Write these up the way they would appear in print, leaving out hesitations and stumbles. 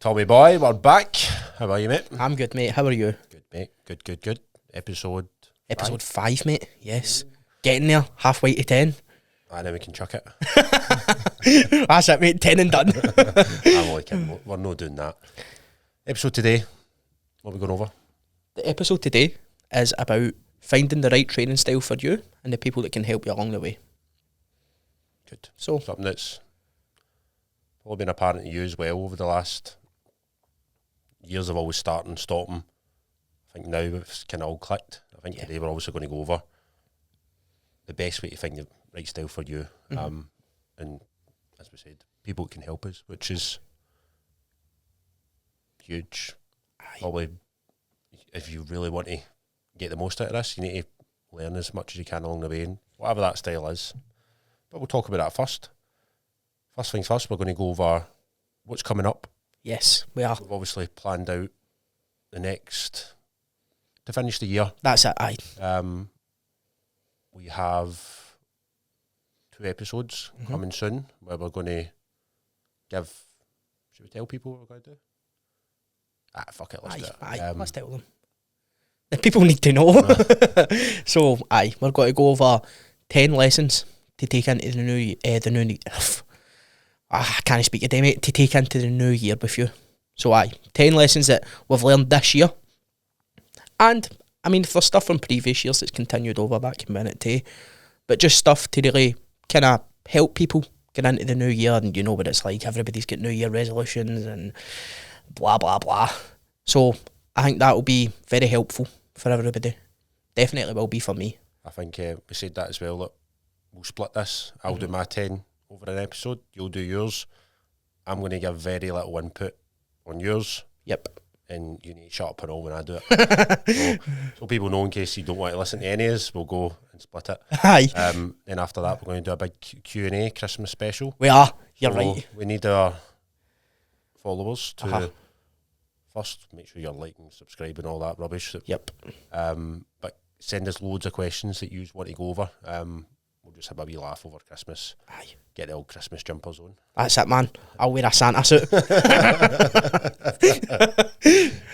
Tommy boy, we're back. How are you, mate? I'm good, mate. How are you? Good, mate. Good. Episode 5, mate. Yes. Getting there, halfway to 10. And then we can chuck it. That's it, mate. 10 and done. I'm only kidding. We're not doing that. Episode today, what are we going over? The episode today is about finding the right training style for you and the people that can help you along the way. Good. So, Something that's probably been apparent to you as well over the last years of always starting, stopping. I think now it's kind of all clicked. I think today we're obviously going to go over the best way to find the right style for you. And as we said, people that can help us, which is huge. Aye. Probably, if you really want to get the most out of this, you need to learn as much as you can along the way, and whatever that style is. But we'll talk about that first. First things first, we're going to go over what's coming up. yes, we are. We've obviously planned out the next, to finish the year. That's it, aye. We have 2 episodes coming soon where we're going to give, should we tell people what we're going to do? Fuck it, let's do it. Aye, let's tell them. The people need to know. So, aye, we're going to go over 10 lessons to take into the new year. I can't speak today, mate. To take into the new year with you. So, aye, 10 lessons that we've learned this year. And, I mean, if there's stuff from previous years that's continued over, that can be in it too. But just stuff to really kind of help people get into the new year. And you know what it's like. Everybody's got New Year resolutions and blah, blah, blah. So, I think that will be very helpful for everybody. Definitely will be for me. I think we said that as well, that we'll split this. I'll do my 10 over an episode, you'll do yours. I'm going to give very little input on yours. Yep. And you need to shut up and all when I do it. so people know, in case you don't want to listen to any of us, we'll go and split it. Aye. Then after that, we're going to do a big Q&A Christmas special. We are. You're So right. We need our followers to first make sure you're liking, subscribing, all that rubbish. Yep. But send us loads of questions that you want to go over. We'll just have a wee laugh over Christmas. Aye. Get the old Christmas jumpers on. That's it, man. I'll wear a Santa suit.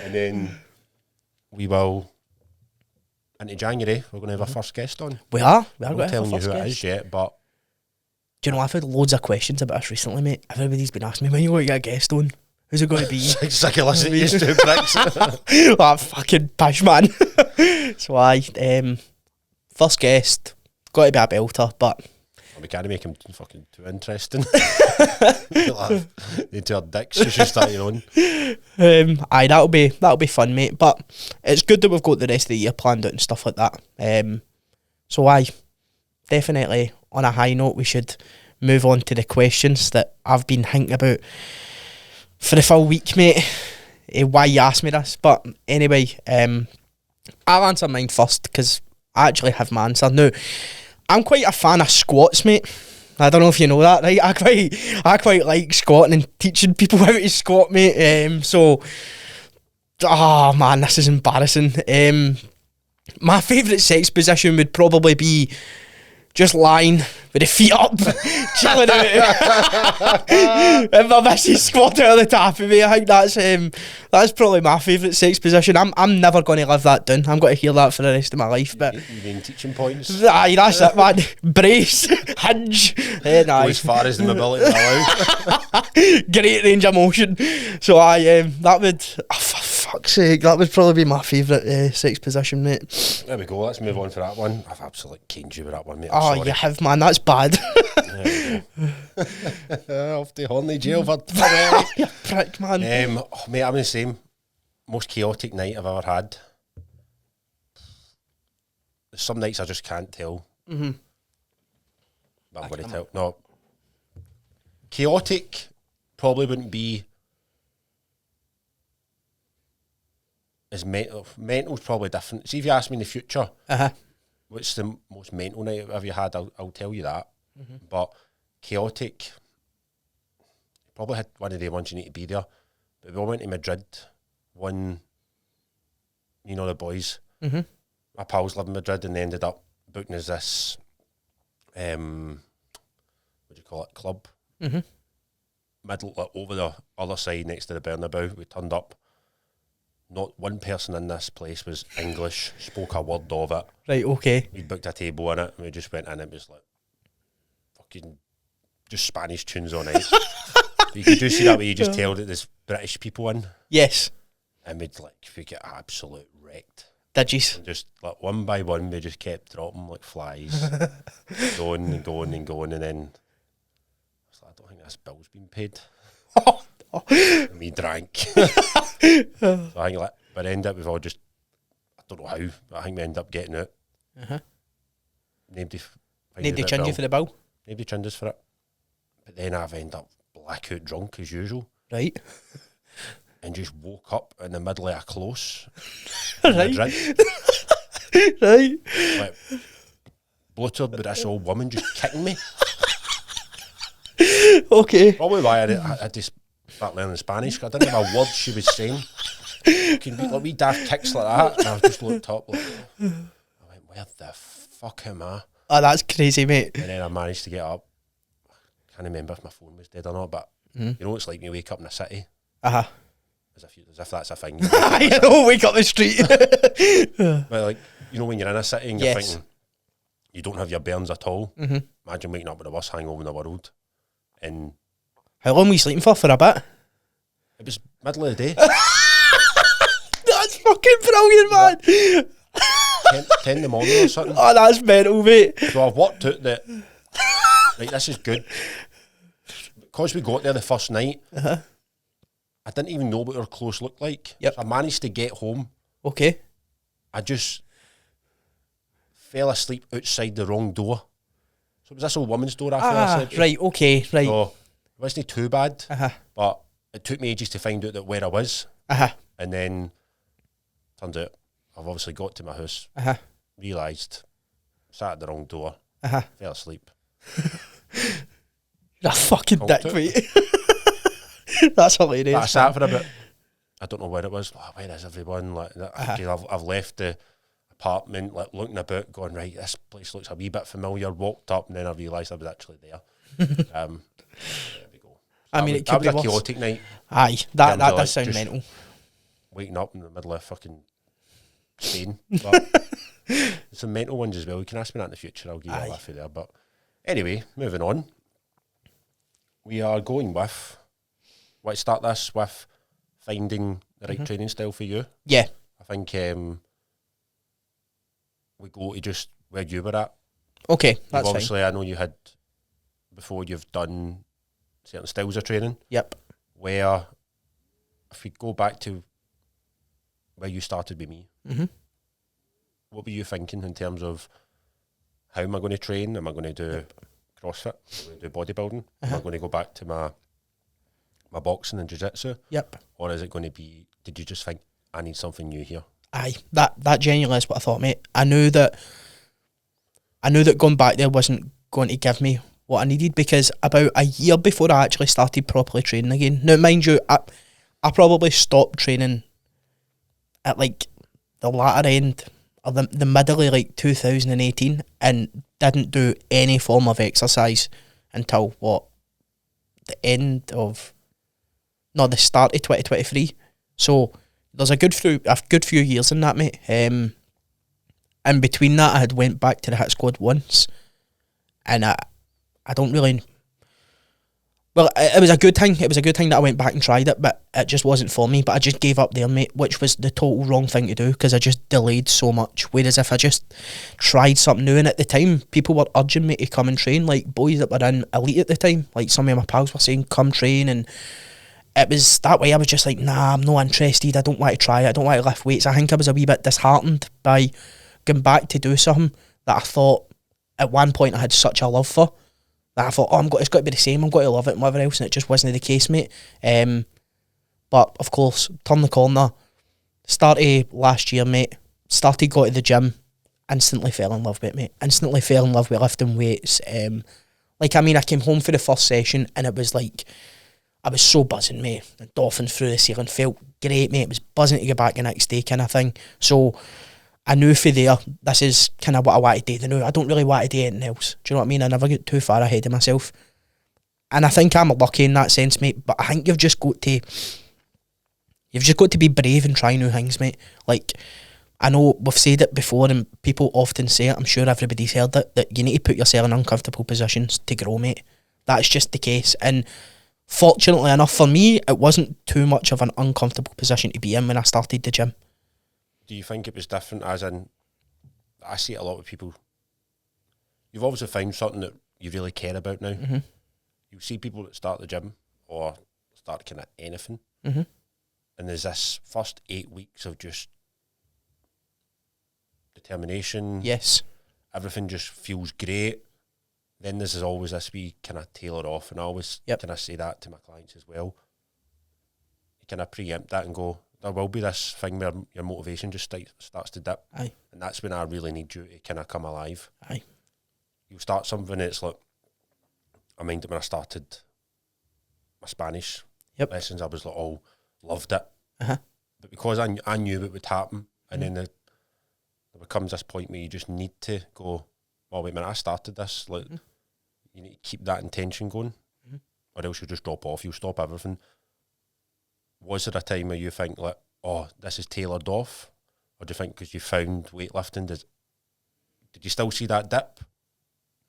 And then we will, into January, we're going to have our first guest on. We are. I'm not telling you who it is yet, but... Do you know, I've had loads of questions about this recently, mate. Everybody's been asking me, when you going to get a guest on? Who's it going to be? Sick of listening to you two pricks. That fucking pish, man. So, first guest, got to be a belter, but... We can't make him fucking too interesting. They two are dicks, you should start your own. Aye, that'll be fun, mate. But it's good that we've got the rest of the year planned out and stuff like that. So aye, definitely on a high note, we should move on to the questions that I've been thinking about for the full week, mate. Why you asked me this, but anyway, I'll answer mine first because I actually have my answer now. I'm quite a fan of squats, mate. I don't know if you know that, right? I quite like squatting and teaching people how to squat, mate. Oh man, this is embarrassing. My favourite sex position would probably be just lying with the feet up, chilling out. And my missus squat out of the top of me. I think that's probably my favourite sex position. I'm never going to live that down. I'm going to hear that for the rest of my life. But You mean teaching points? aye, that's it, man. Brace, hinge, Go as far as the mobility will allow. great range of motion. So that would, for fuck's sake, that would probably be my favourite sex position, mate. There we go, let's move on for that one. I've absolutely caned you with that one, mate. Oh, sorry. you have, man, that's bad. Off to Hornley jail for You prick, man. mate, I'm the same. Most chaotic night I've ever had. Some nights I just can't tell. But I'm going to tell. No. Chaotic probably wouldn't be as mental. Mental's probably different. See, if you ask me in the future, what's the most mental night have you had, I'll tell you that. But chaotic, probably had one of the ones you need to be there. But we all went to Madrid, one, you know, the boys. My pals live in Madrid, and they ended up booking us this, what do you call it, club. middle, like, over the other side next to the Bernabeu. We turned up. Not one person in this place was English, spoke a word of it. Right, okay. We booked a table in it, and we just went in, and it was like fucking just Spanish tunes all night. You could just see that way, you just tell that there's British people in. Yes. And we get absolute wrecked. Did you? And just like one by one, we just kept dropping like flies. going and going and going, and then I was like, I don't think this bill's been paid. And we drank. So I think like, by the end of it, we've all just, I don't know how, but I think we ended up getting out. Nobody chinned you for the bill? Nobody chinned us for it. But then I've ended up blackout drunk as usual. Right. And just woke up in the middle of a close. Right. Right. Like, bluttered with this old woman just kicking me. Okay. Probably why I had to start learning Spanish, 'cause I didn't have a word she was saying. Fucking like wee daft kicks like that, and I just looked up like, I went, where the fuck am I? Oh, that's crazy, mate. And then I managed to get up. I can't remember if my phone was dead or not, but you know it's like when you wake up in a city. As if that's a thing. I don't wake up the street. But like, you know when you're in a city and you're thinking you don't have your bearings at all. Imagine waking up with the worst hangover in the world. And how long were you sleeping for a bit? It was middle of the day. That's fucking brilliant, man. 10 in the morning or something. Oh, that's mental, mate. So I've worked out that, right, this is good. Because we got there the first night, I didn't even know what our clothes looked like. Yep. So I managed to get home. Okay. I just fell asleep outside the wrong door. So it was this old woman's door I fell asleep. Right, okay, right. So it wasn't too bad, but it took me ages to find out that where I was. And then, turns out, I've obviously got to my house, realised, sat at the wrong door, fell asleep. You're a fucking dick, mate. That's hilarious. But I sat for a bit. I don't know where it was. Where is everyone? Like, I've left the apartment, like looking about, going, right, this place looks a wee bit familiar. Walked up, and then I realised I was actually there. There we go. I mean, it could be a chaotic night. Aye, that does sound mental. Waking up in the middle of fucking Spain. But some mental ones as well. You can ask me that in the future. I'll give you a laugh there. But anyway, moving on. We are going with. Let's start this with finding the right training style for you. Yeah. I think we go to just where you were at. Okay, that's obviously, fine. I know you had, before you've done certain styles of training. Yep. Where, if we go back to where you started with me, what were you thinking in terms of how am I going to train? Am I going to do CrossFit? Am I going to do bodybuilding? Am I going to go back to my boxing and jiu-jitsu? Yep. Or is it going to be, did you just think, I need something new here? Aye, that genuinely is what I thought, mate. I knew that going back there wasn't going to give me what I needed, because about a year before I actually started properly training again. Now, mind you, I probably stopped training at like the latter end or the middle of like 2018 and didn't do any form of exercise until the start of 2023. So there's a good few years in that, mate. And between that, I had went back to the hit squad once, and I don't really. Well, it was a good thing. It was a good thing that I went back and tried it, but it just wasn't for me. But I just gave up there, mate, which was the total wrong thing to do, because I just delayed so much. Whereas if I just tried something new, and at the time, people were urging me to come and train, like boys that were in elite at the time. Like some of my pals were saying, come train, and it was that way. I was just like, nah, I'm not interested. I don't want to try it. I don't want to lift weights. I think I was a wee bit disheartened by going back to do something that I thought at one point I had such a love for, that I thought, it's got to be the same, I'm going to love it and whatever else, and it just wasn't the case, mate. But of course, turn the corner, started last year, mate, started going to the gym, instantly fell in love with it, mate. Instantly fell in love with lifting weights. I came home for the first session and it was like, I was so buzzing, mate. The dolphins through the ceiling, felt great, mate. It was buzzing to get back the next day, kind of thing. So I knew for there, this is kind of what I want to do. I don't really want to do anything else. Do you know what I mean? I never get too far ahead of myself. I think I'm lucky in that sense, mate. But I think you've just got to be brave and try new things, mate. Like, I know we've said it before, and people often say it. I'm sure everybody's heard it, that you need to put yourself in uncomfortable positions to grow, mate. That's just the case. And fortunately enough for me, it wasn't too much of an uncomfortable position to be in when I started the gym. Do you think it was different, as in, I see it a lot with people, you've obviously found something that you really care about now. Mm-hmm. You see people that start the gym or start kind of anything, Mm-hmm. and there's this first 8 weeks of just determination. Yes. Everything just feels great. Then there's always this wee kind of tailor off, and I always kind of say that to my clients as well. You kind of preempt that and go, there will be this thing where your motivation just starts to dip. Aye. And that's when I really need you to kind of come alive. Aye. You start something, it's like, I mind it when I started my Spanish lessons, I was like, oh, loved it. Uh-huh. But because I knew it would happen, and then there becomes this point where you just need to go, well, wait a minute, I started this, like, you need to keep that intention going, or else you'll just drop off, you'll stop everything. Was there a time where you think, like, oh, this is tailored off? Or do you think because you found weightlifting, did you still see that dip?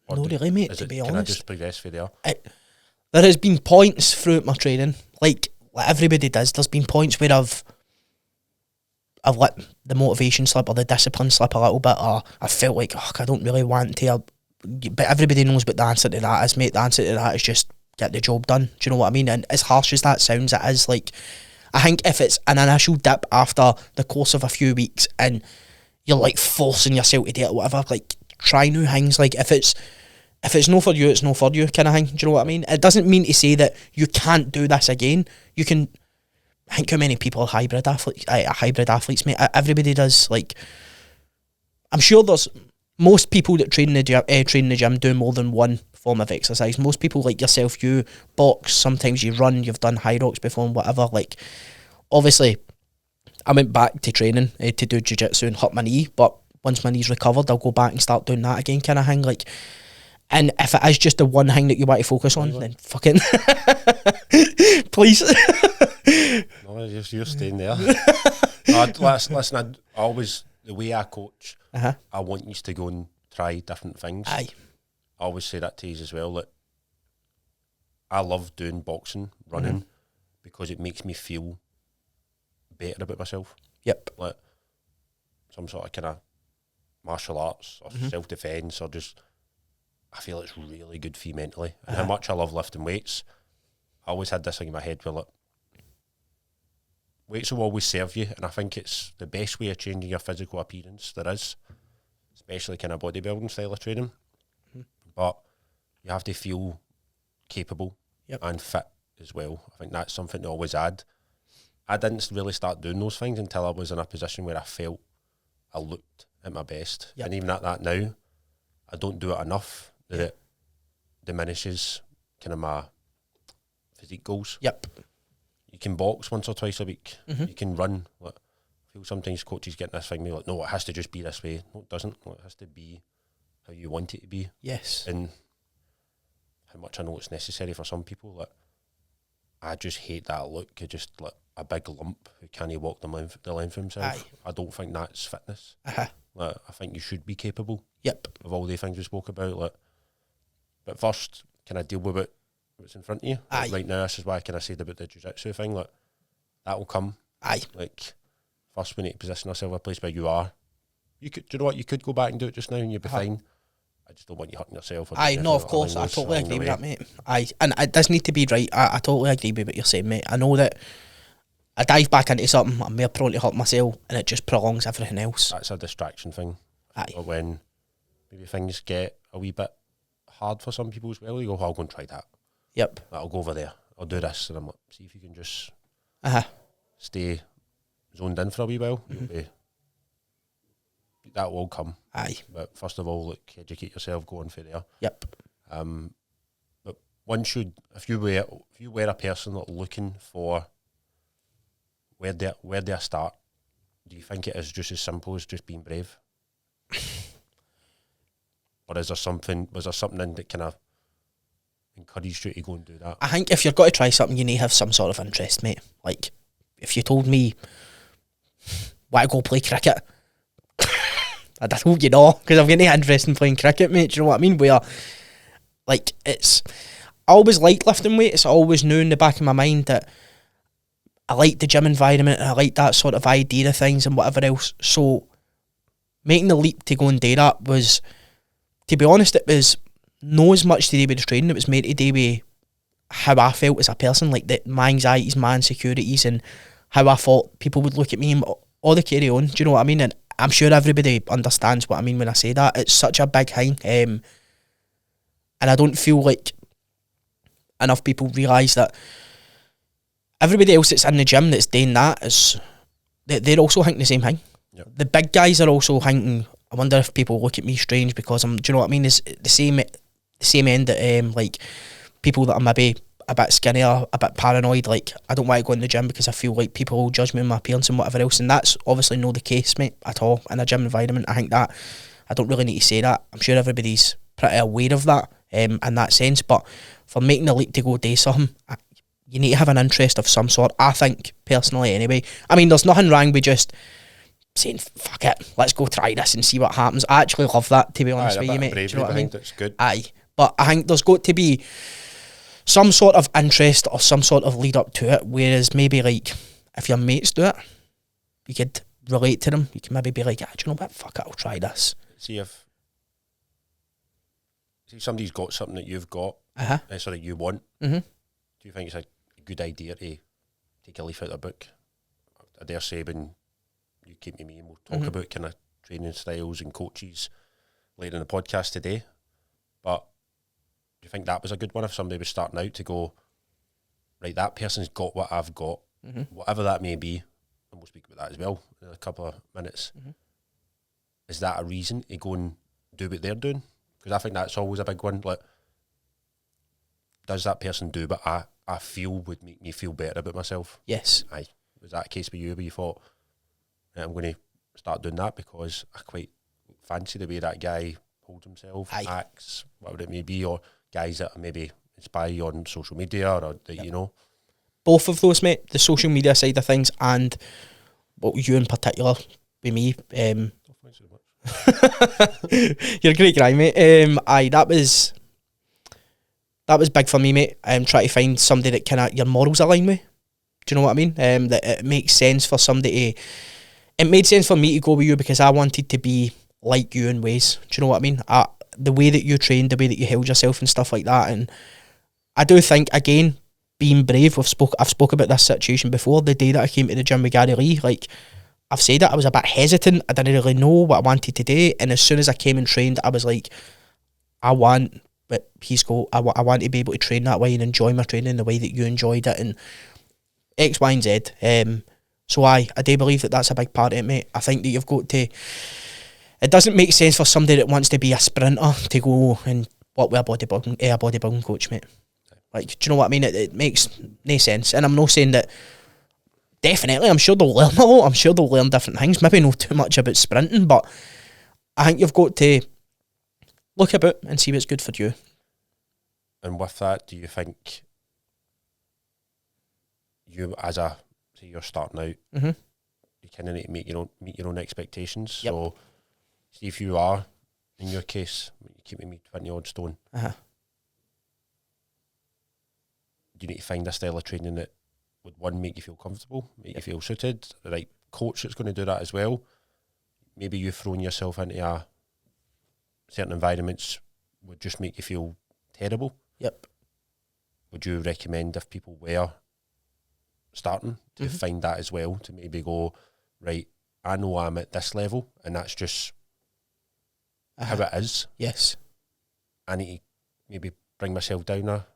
Or No, really, mate, to be honest. Can I just progress for there? There has been points throughout my training, like everybody does, there's been points where I've let the motivation slip or the discipline slip a little bit, or I felt like, oh, I don't really want to. But everybody knows what the answer to that is, mate. The answer to that is just get the job done. Do you know what I mean? And as harsh as that sounds, it is like, I think if it's an initial dip after the course of a few weeks and you're like forcing yourself to do it or whatever, like try new things. Like if it's no for you, it's no for you kind of thing. Do you know what I mean? It doesn't mean to say that you can't do this again. You can. I think how many people are hybrid athletes, mate. Everybody does. Like, I'm sure there's most people that train in the gym do more than one form of exercise. Most people like yourself, you box, sometimes you run, you've done high rocks before and whatever. Like, obviously, I went back to training to do jiu-jitsu and hurt my knee, but once my knee's recovered, I'll go back and start doing that again kind of thing. Like, and if it is just the one thing that you want to focus on, then fucking please. No, you're staying there. No, listen, I always, the way I coach, I want you to go and try different things. Aye. I always say that to you as well, that I love doing boxing, running, because it makes me feel better about myself. Yep. Like some sort of kind of martial arts or self-defence, or just, I feel it's really good for you mentally. And how much I love lifting weights, I always had this thing in my head where, like, weights will always serve you, and I think it's the best way of changing your physical appearance there is, especially kind of bodybuilding style of training. But you have to feel capable and fit as well. I think that's something to always add. I didn't really start doing those things until I was in a position where I felt I looked at my best. And even at that now, I don't do it enough that it diminishes kind of my physique goals. Yep. You can box once or twice a week. You can run. Like, I feel sometimes coaches get this thing, they're like, no, it has to just be this way. No, it doesn't. Like, it has to be how you want it to be. Yes. And how much I know it's necessary for some people. Like, I just hate that look. It's just like a big lump who can't walk the length of himself. Aye. I don't think that's fitness. Uh-huh. I think you should be capable. Yep. Of all the things we spoke about. Like, but first, can I deal with it? What's in front of you? Aye. Like right now, this is why I kind of said about the jiu-jitsu thing. Like, that will come. Aye. Like, first we need to position ourselves in a place where you are. You could, do you know what? You could go back and do it just now, and you'd be fine. I just don't want you hurting yourself. Aye, no, of course, I totally agree with that, mate. Aye, and it does need to be right. I totally agree with what you're saying, mate. I know that I dive back into something, I'm more prone to hurt myself, and it just prolongs everything else. That's a distraction thing. Aye. Or when maybe things get a wee bit hard for some people as well, you go, oh, I'll go and try that. Yep. I'll go over there. I'll do this, and I'm like, see if you can just stay zoned in for a wee while. You'll be, that will come. Aye. But first of all, like, educate yourself going for there. Yep. But one should, if you were a person that looking for where do I start, do you think it is just as simple as just being brave? Or was there something in that kind of encouraged you to go and do that? I think if you're going to try something, you need to have some sort of interest, mate. Like, if you told me, want to go play cricket, I hope you know, because I've got no interest in playing cricket, mate. Do you know what I mean? Where, like, I always liked lifting weights. I always knew in the back of my mind that I liked the gym environment and I liked that sort of idea of things and whatever else. So making the leap to go and do that was, to be honest, it was not as much to do with the training. It was made to do with how I felt as a person, like my anxieties, my insecurities, and how I thought people would look at me and all the carry on. Do you know what I mean? And I'm sure everybody understands what I mean when I say that. It's such a big thing. And I don't feel like enough people realise that everybody else that's in the gym that's doing that is they're also thinking the same thing. Yep. The big guys are also thinking, I wonder if people look at me strange because I'm, do you know what I mean? It's the same end that like people that are maybe a bit skinnier, a bit paranoid, like I don't want to go in the gym because I feel like people will judge me on my appearance and whatever else, and that's obviously not the case, mate, at all in a gym environment. I think that I don't really need to say that. I'm sure everybody's pretty aware of that in that sense, but for making the leap to go do something, you need to have an interest of some sort, I think, personally anyway. I mean, there's nothing wrong with just saying, fuck it, let's go try this and see what happens. I actually love that, to be honest with you, mate. Do you know what I mean? That's good. Aye, but I think there's got to be some sort of interest or some sort of lead up to it, whereas maybe like if your mates do it, you could relate to them. You can maybe be like, do you know what, fuck it, I'll try this. See somebody's got something that you've got, sorry, you want, do you think it's a good idea to take a leaf out of the book? I dare say when you came to me and we'll talk about kind of training styles and coaches later in the podcast today, but do you think that was a good one if somebody was starting out to go, right, that person's got what I've got, whatever that may be, and we'll speak about that as well in a couple of minutes. Is that a reason to go and do what they're doing? Because I think that's always a big one. Like, does that person do what I feel would make me feel better about myself? Yes. Aye. Was that a case for you where you thought, I'm going to start doing that because I quite fancy the way that guy holds himself, acts, whatever it may be, or guys that maybe inspire you on social media or that you know? Both of those, mate. The social media side of things and what you in particular with me. Thanks so much. You're a great guy, mate. Aye, that was big for me, mate. Trying to find somebody that kind of your morals align with. Do you know what I mean? That it makes sense for somebody to... It made sense for me to go with you because I wanted to be like you in ways. Do you know what I mean? The way that you trained, the way that you held yourself and stuff like that. And I do think, again, being brave, I've spoke about this situation before. The day that I came to the gym with Gary Lee, like, I've said that I was a bit hesitant. I didn't really know what I wanted to do. And as soon as I came and trained, I was like, I want what he's got. I want to be able to train that way and enjoy my training the way that you enjoyed it. And X, Y, and Z. So I do believe that that's a big part of it, mate. I think that you've got to... It doesn't make sense for somebody that wants to be a sprinter to go and work with a bodybuilding coach, mate. Like, do you know what I mean? It makes no sense. And I'm not saying that... Definitely, I'm sure they'll learn a lot. I'm sure they'll learn different things. Maybe not too much about sprinting, but I think you've got to look about and see what's good for you. And with that, do you think you, as a... Say you're starting out, you kind of need to meet your own expectations. Yep. So, see if you are, in your case, you keep me 20 odd stone. You need to find a style of training that would, one, make you feel comfortable, make you feel suited. The right coach that's going to do that as well. Maybe you throwing yourself into certain environments would just make you feel terrible. Yep. Would you recommend if people were starting to find that as well, to maybe go, right, I know I'm at this level and that's just how it is. Yes. I need to maybe bring myself down a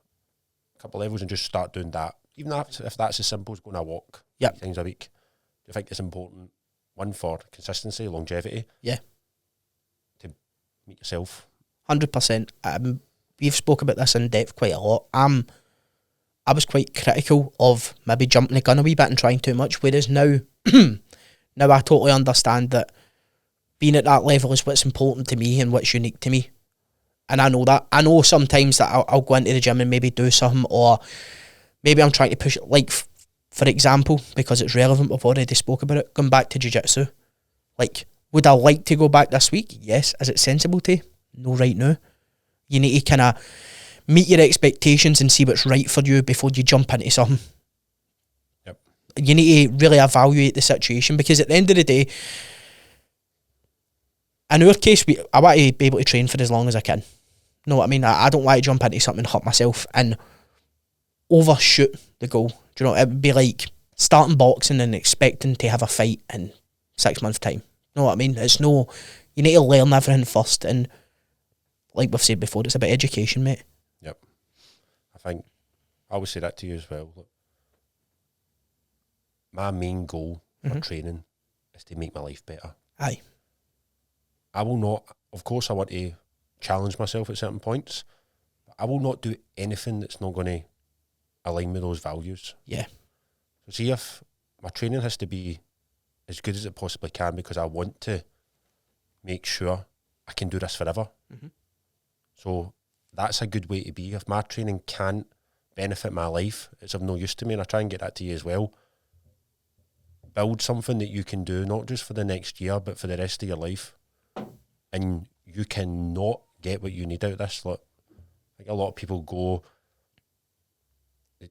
couple of levels and just start doing that. Even if that's as simple as going a walk 3 times a week. Do you think it's important, one, for consistency, longevity? Yeah. To meet yourself? 100%. We've spoke about this in depth quite a lot. I was quite critical of maybe jumping the gun a wee bit and trying too much, whereas now now I totally understand that being at that level is what's important to me and what's unique to me. And I know that. I know sometimes that I'll go into the gym and maybe do something, or maybe I'm trying to push it, like, for example, because it's relevant, we've already spoke about it, going back to jiu-jitsu. Like, would I like to go back this week? Yes. Is it sensible to? No, right now. You need to kind of meet your expectations and see what's right for you before you jump into something. Yep. You need to really evaluate the situation, because at the end of the day, in our case, I want to be able to train for as long as I can. Know what I mean? I don't want to jump into something and hurt myself and overshoot the goal. Do you know, it would be like starting boxing and expecting to have a fight in 6 months' time. Know what I mean? You need to learn everything first, and like we've said before, it's about education, mate. Yep. I think I always say that to you as well. Look, my main goal for training is to make my life better. Aye. I will not, of course I want to challenge myself at certain points, but I will not do anything that's not going to align with those values. Yeah. So see, if my training has to be as good as it possibly can, because I want to make sure I can do this forever. So that's a good way to be. If my training can't benefit my life, it's of no use to me, and I try and get that to you as well. Build something that you can do, not just for the next year, but for the rest of your life. And you cannot get what you need out of this. Look, like, a lot of people go, they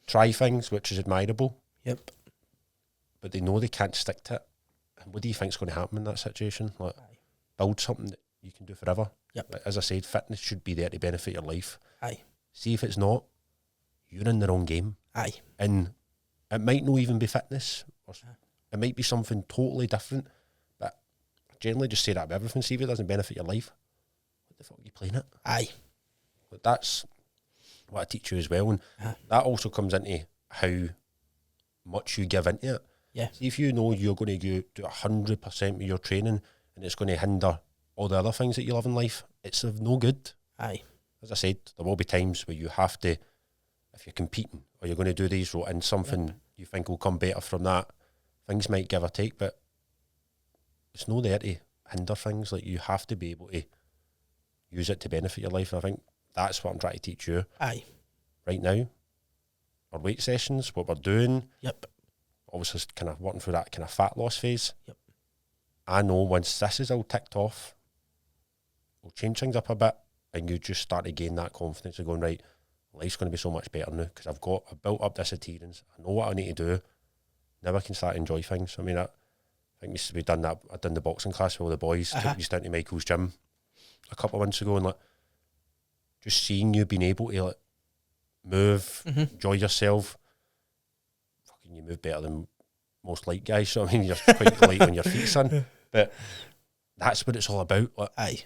try things, which is admirable. Yep. But they know they can't stick to it. And what do you think's going to happen in that situation? Like, build something that you can do forever. Yep. Like, as I said, fitness should be there to benefit your life. Aye. See if it's not, you're in the wrong game. Aye. And it might not even be fitness. Or it might be something totally different. But I generally just say that about everything. See if it doesn't benefit your life, what the fuck are you playing at? Aye. But that's what I teach you as well. And that also comes into how much you give into it. Yeah. See, if you know you're going to do 100% with your training and it's going to hinder all the other things that you love in life, it's of no good. Aye. As I said, there will be times where you have to, if you're competing or you're going to do these and something you think will come better from that, things might give or take, but it's no there to hinder things. Like, you have to be able to use it to benefit your life. And I think that's what I'm trying to teach you. Aye. Right now, our weight sessions, what we're doing. Yep. Obviously, kind of working through that kind of fat loss phase. Yep. I know once this is all ticked off, we'll change things up a bit, and you just start to gain that confidence of going, right, life's going to be so much better now because I've built up this adherence. I know what I need to do. Now I can start to enjoy things. I mean, I think we've done that. I've done the boxing class with all the boys. Took you down to Michael's gym a couple of months ago, and like, just seeing you being able to like move, enjoy yourself. Fucking, you move better than most light guys. So I mean, you're quite light on your feet, son. But that's what it's all about. Like, aye.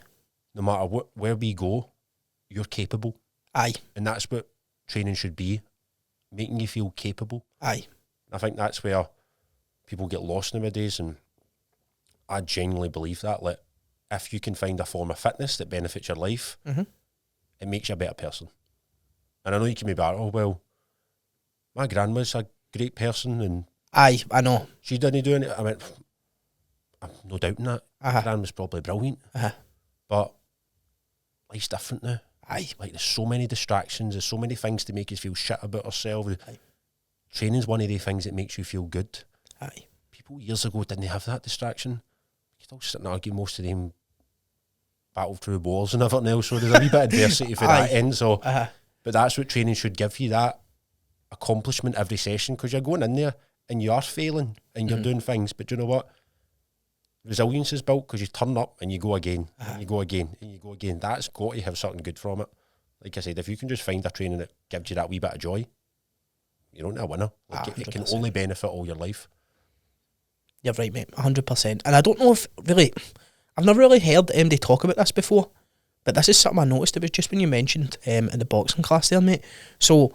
No matter where we go, you're capable. Aye. And that's what training should be, making you feel capable. Aye. I think that's where people get lost nowadays, and I genuinely believe that. Like, if you can find a form of fitness that benefits your life, it makes you a better person. And I know you can be like, oh, well, my grandma's a great person, and aye, I know. She didn't do anything. I went, I'm no doubting that. Grandma's probably brilliant. But life's different now. Aye. Like, there's so many distractions, there's so many things to make you feel shit about yourself. Aye. Training's one of the things that makes you feel good. Aye. People years ago didn't have that distraction. You still sit and argue, most of them battle through wars and everything else, so there's a wee bit of adversity for that end. So, but that's what training should give you, that accomplishment every session, because you're going in there and you are failing and you're doing things, but you know what? Resilience is built because you turn up and you go again, and you go again, and you go again. That's got to have something good from it. Like I said, if you can just find a training that gives you that wee bit of joy, you're not a winner. Like, it can only benefit all your life. You're right, mate, 100%. And I don't know if really, I've never really heard MD talk about this before, but this is something I noticed. It was just when you mentioned in the boxing class there, mate. So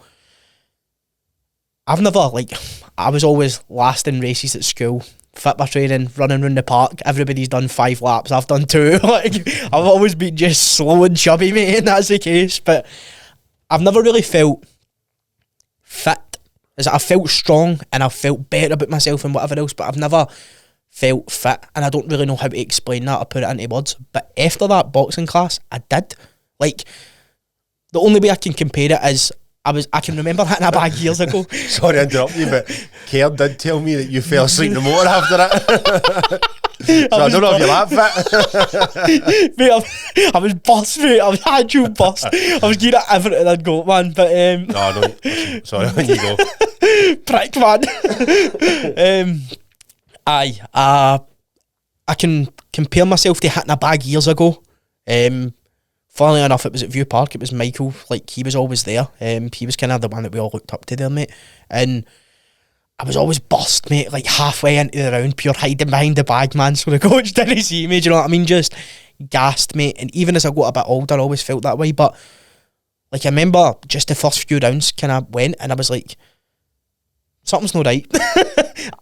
I've never, like, I was always last in races at school, fit by training, running around the park. Everybody's done 5 laps, I've done 2. Like, I've always been just slow and chubby, mate, and that's the case. But I've never really felt fit. I felt strong and I felt better about myself and whatever else, but I've never felt fit, and I don't really know how to explain that or put it into words. But after that boxing class, I did. Like, the only way I can compare it is I can remember hitting a bag years ago. Sorry to interrupt you, but Kerr did tell me that you fell asleep in the motor after it. So I don't know if you laugh it. Mate, I was bust, mate. I was actual bust. I was getting at everything I'd got, man. But no, listen, sorry, on you go. Prick, man. I can compare myself to hitting a bag years ago. Funnily enough, it was at View Park. It was Michael. Like, he was always there. He was kind of the one that we all looked up to there, mate. And I was always bust, mate, like halfway into the round, pure hiding behind the bag, man, so the coach didn't see me, do you know what I mean? Just gassed, mate. And even as I got a bit older, I always felt that way. But, like, I remember just the first few rounds kind of went, and I was like, something's not right.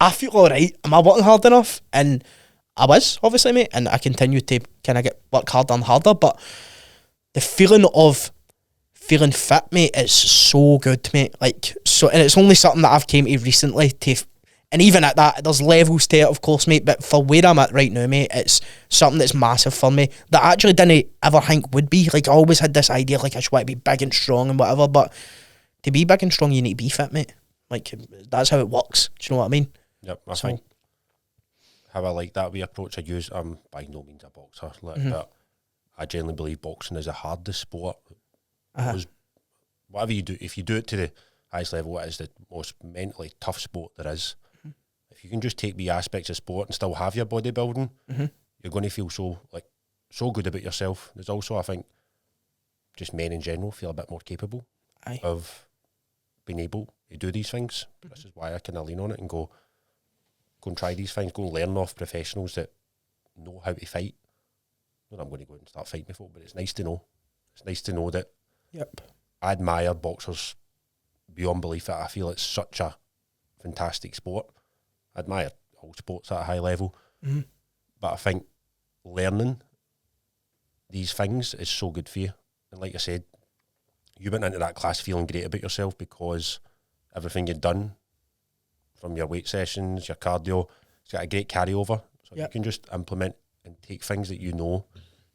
I feel all right. Am I working hard enough? And I was, obviously, mate. And I continued to kind of work harder and harder. But the feeling of feeling fit, mate, is so good, mate. Like, so, and it's only something that I've came to recently. And even at that, there's levels to it, of course, mate. But for where I'm at right now, mate, it's something that's massive for me that I actually didn't ever think would be. Like, I always had this idea, like, I just want to be big and strong and whatever. But to be big and strong, you need to be fit, mate. Like, that's how it works. Do you know what I mean? Yep, I think how I like that we approach I use. I'm by no means a boxer, but I genuinely believe boxing is the hardest sport. Because whatever you do, if you do it to the highest level, it is the most mentally tough sport there is. If you can just take the aspects of sport and still have your bodybuilding, you're going to feel so good about yourself. There's also, I think, just men in general feel a bit more capable of being able to do these things. This is why I kind of lean on it and go and try these things, go and learn off professionals that know how to fight. Not I'm going to go and start fighting before, but it's nice to know. It's nice to know that I admire boxers beyond belief. That I feel it's such a fantastic sport. I admire all sports at a high level, but I think learning these things is so good for you. And like I said, you went into that class feeling great about yourself because everything you'd done from your weight sessions, your cardio, it's got a great carryover. So you can just implement and take things that you know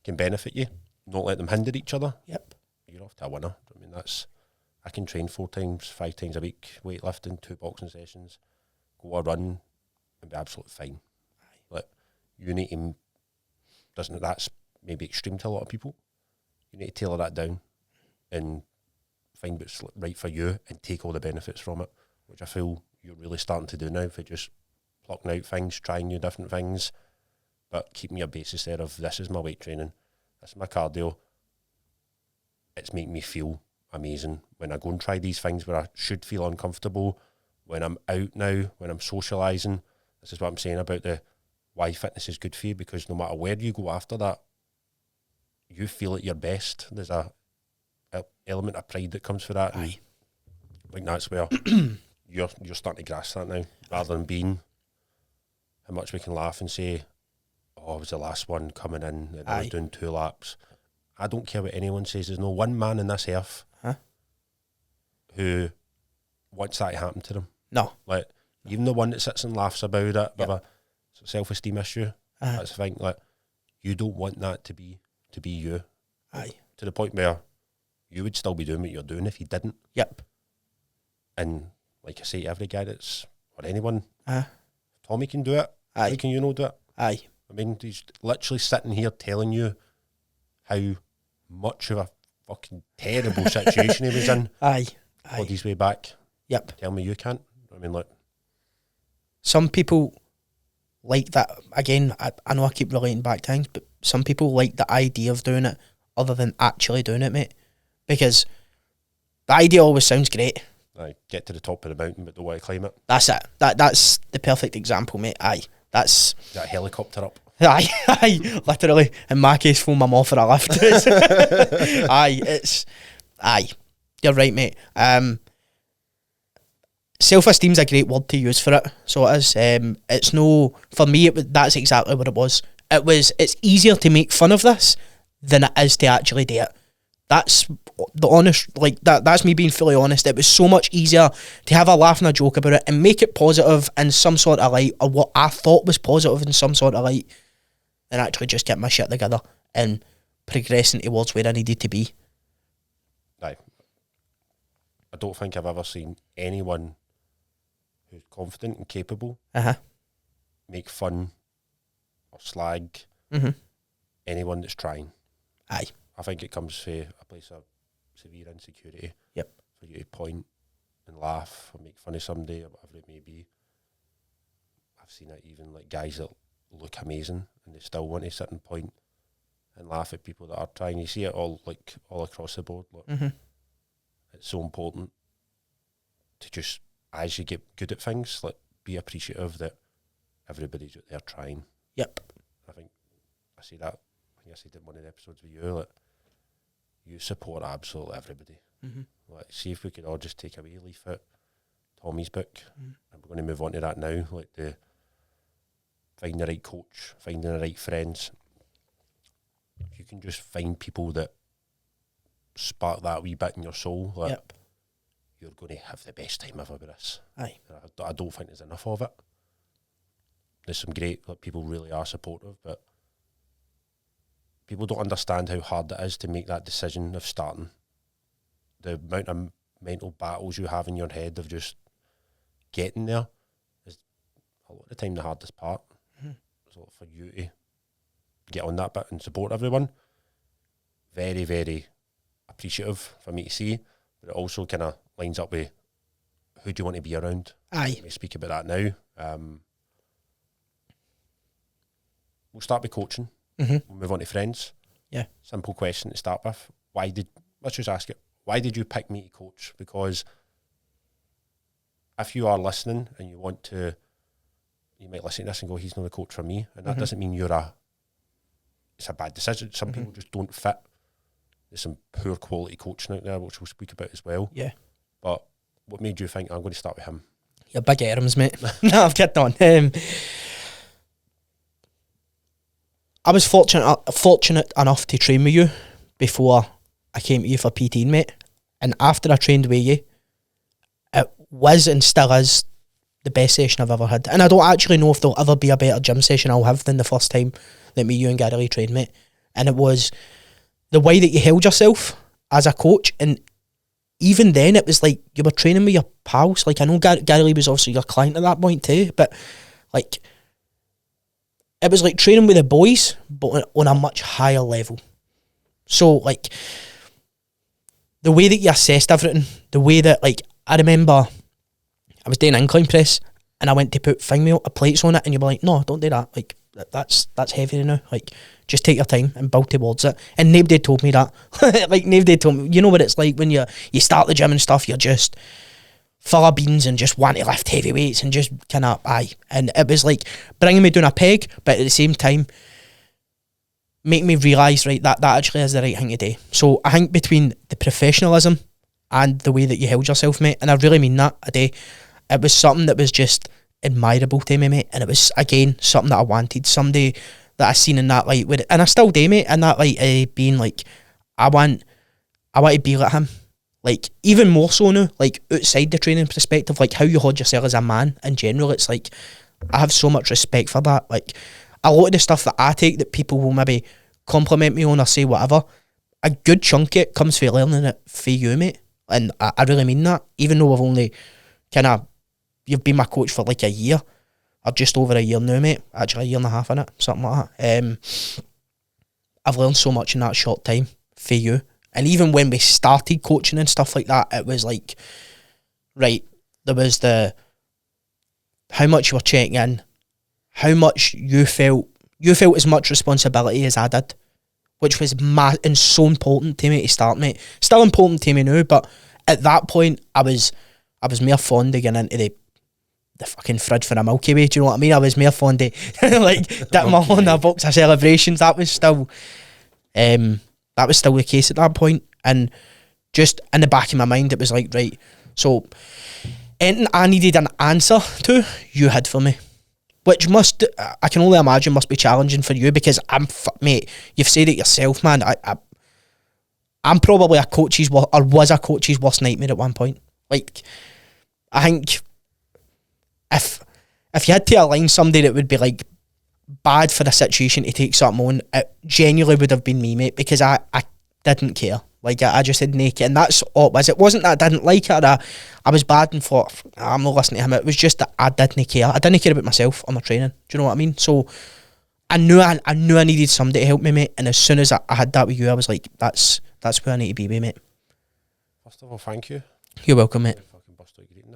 can benefit you, not let them hinder each other. You're off to a winner. I mean, I can train 4 times, 5 times a week, weightlifting, 2 boxing sessions, go a run, and be absolutely fine. Like, you need to, that's maybe extreme to a lot of people. You need to tailor that down and find what's right for you and take all the benefits from it, which I feel you're really starting to do now, for just plucking out things, trying new different things, but keeping your basis there of this is my weight training, this is my cardio. It's making me feel amazing when I go and try these things where I should feel uncomfortable, when I'm out now, when I'm socialising. This is what I'm saying about why fitness is good for you, because no matter where you go after that, you feel at your best. There's a element of pride that comes for that. I think that's where you're starting to grasp that now, rather than being how much we can laugh and say, oh, I was the last one coming in and I was doing 2 laps. I don't care what anyone says. There's no one man in this earth who wants that to happen to them. No. Like, even the one that sits and laughs about it, with a self-esteem issue, that's the thing. Like, you don't want that to be you. To the point where you would still be doing what you're doing if you didn't. And like I say, every guy or anyone, Tommy can do it. How can you not do it? I mean, he's literally sitting here telling you how much of a fucking terrible situation he was in. All his way back. Tell me you can't. I mean, like, some people like that. Again, I know I keep relating back to things, but some people like the idea of doing it other than actually doing it, mate. Because the idea always sounds great. Get to the top of the mountain, but don't want to climb it. That's it. That's the perfect example, mate. That's that helicopter up. Literally. In my case, phone my mum for a lift. You're right, mate. Self-esteem's a great word to use for it. So it is. It's no, for me, that's exactly what it was. It's easier to make fun of this than it is to actually do it. That's the honest, like, that's me being fully honest. It was so much easier to have a laugh and a joke about it and make it positive in some sort of light, or what I thought was positive in some sort of light, than actually just get my shit together and progressing towards where I needed to be. Aye. I don't think I've ever seen anyone who's confident and capable make fun or slag anyone that's trying. Aye. I think it comes from a place of severe insecurity. Yep. For you to point and laugh or make fun of somebody or whatever it may be. I've seen it even like guys that look amazing and they still want to sit and point and laugh at people that are trying. You see it all across the board. Like, it's so important to just, as you get good at things, like be appreciative that everybody's out there trying. Yep. I think I see that. I think I said in one of the episodes with you, like, you support absolutely everybody. Like, see if we could all just take a wee leaf out Tommy's book, and we're going to move on to that now. Like the find the right coach, finding the right friends. If you can just find people that spark that wee bit in your soul, like, you're going to have the best time ever with this. Aye. I don't think there's enough of it. There's some great, like, people really are supportive, but people don't understand how hard it is to make that decision of starting. The amount of mental battles you have in your head of just getting there is a lot of the time the hardest part. So for you to get on that bit and support everyone, very, very appreciative for me to see, but it also kind of lines up with who do you want to be around. Aye. Let me speak about that now. We'll start with coaching. We'll move on to friends. Yeah. Simple question to start with. Let's just ask it, why did you pick me to coach? Because if you are listening and you want to, you might listen to this and go, he's not a coach for me. And that doesn't mean it's a bad decision. Some people just don't fit. There's some poor quality coaching out there, which we'll speak about as well. Yeah. But what made you think, I'm going to start with him? You're big arms, mate. No, I've kidding on. I was fortunate enough to train with you before I came to you for PT, mate. And after I trained with you, it was and still is the best session I've ever had. And I don't actually know if there'll ever be a better gym session I'll have than the first time that me, you and Gary Lee trained, mate. And it was the way that you held yourself as a coach. And even then, it was like you were training with your pals. Like, I know Gary Lee was obviously your client at that point too, but like, it was like training with the boys, but on a much higher level. So, like, the way that you assessed everything, the way that, like, I remember I was doing incline press and I went to put plates on it, and you were like, no, don't do that. Like, that's heavy now. Like, just take your time and build towards it. And nobody told me that. Like, nobody told me. You know what it's like when you start the gym and stuff, you're just full of beans and just want to lift heavy weights and just kind of, and it was like bringing me down a peg, but at the same time make me realise, right, that actually is the right thing to do. So I think between the professionalism and the way that you held yourself, mate, and I really mean that, it was something that was just admirable to me, mate, and it was, again, something that I wanted, somebody that I seen in that light, and I still do, mate, in that light, being like, I want to be like him. Like, even more so now, like, outside the training perspective, like, how you hold yourself as a man in general, it's like, I have so much respect for that. Like, a lot of the stuff that I take that people will maybe compliment me on or say whatever, a good chunk of it comes from learning it for you, mate. And I really mean that. Even though I've only you've been my coach for like a year, or just over a year now, mate. Actually, a year and a half in it, something like that. I've learned so much in that short time for you. And even when we started coaching and stuff like that, it was like, right, there was how much you were checking in, how much you felt as much responsibility as I did, which was and so important to me to start, mate. Still important to me now, but at that point, I was more fond of getting into the fucking fridge for a Milky Way, do you know what I mean? I was more fond of, like, dipping my on a box of celebrations. That was still the case at that point, and just in the back of my mind it was like, right, so anything I needed an answer to, you had for me, which I can only imagine must be challenging for you, because mate, you've said it yourself, man, I'm probably was a coach's worst nightmare at one point. Like, I think if you had to align somebody that would be like bad for the situation to take something on, it genuinely would have been me, mate, because I didn't care. Like, I just had naked, and that's all it was. It wasn't that I didn't like it, or I was bad and thought, I'm not listening to him. It was just that I didn't care. I didn't care about myself or my training. Do you know what I mean? So I knew I needed somebody to help me, mate. And as soon as I had that with you, I was like, that's where I need to be with, mate. First of all, thank you. You're welcome, mate. Fucking bust out greeting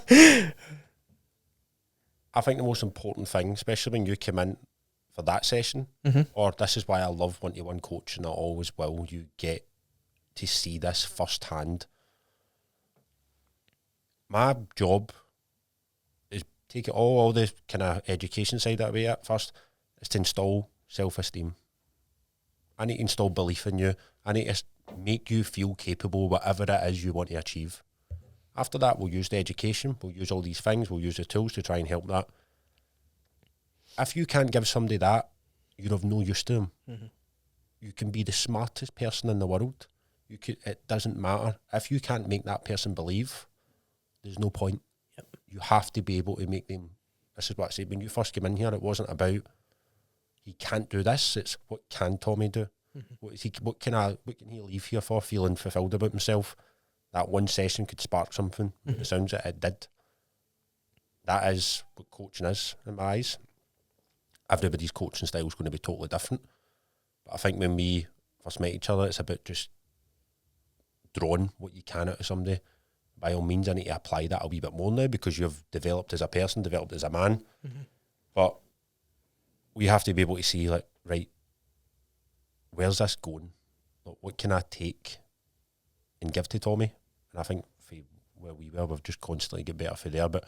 there. I think the most important thing, especially when you come in for that session, or this is why I love one-to-one coaching, I always will, you get to see this firsthand. My job is take it all the kind of education side that way at first, is to install self-esteem. I need to install belief in you. I need to make you feel capable, whatever it is you want to achieve. After that, we'll use the education, we'll use all these things, we'll use the tools to try and help that. If you can't give somebody that, you're of no use to them. You can be the smartest person in the world. It doesn't matter. If you can't make that person believe, there's no point. You have to be able to make them. This is what I said when you first came in here. It wasn't about he can't do this. It's what can Tommy do? What can he leave here for, feeling fulfilled about himself? That one session could spark something. It sounds like it did. That is what coaching is in my eyes. Everybody's coaching style is going to be totally different. But I think when we first met each other, it's about just drawing what you can out of somebody. By all means, I need to apply that a wee bit more now because you've developed as a person, developed as a man. But we have to be able to see, like, right, where's this going? Like, what can I take and give to Tommy? And I think for where we were, we've just constantly get better for there. But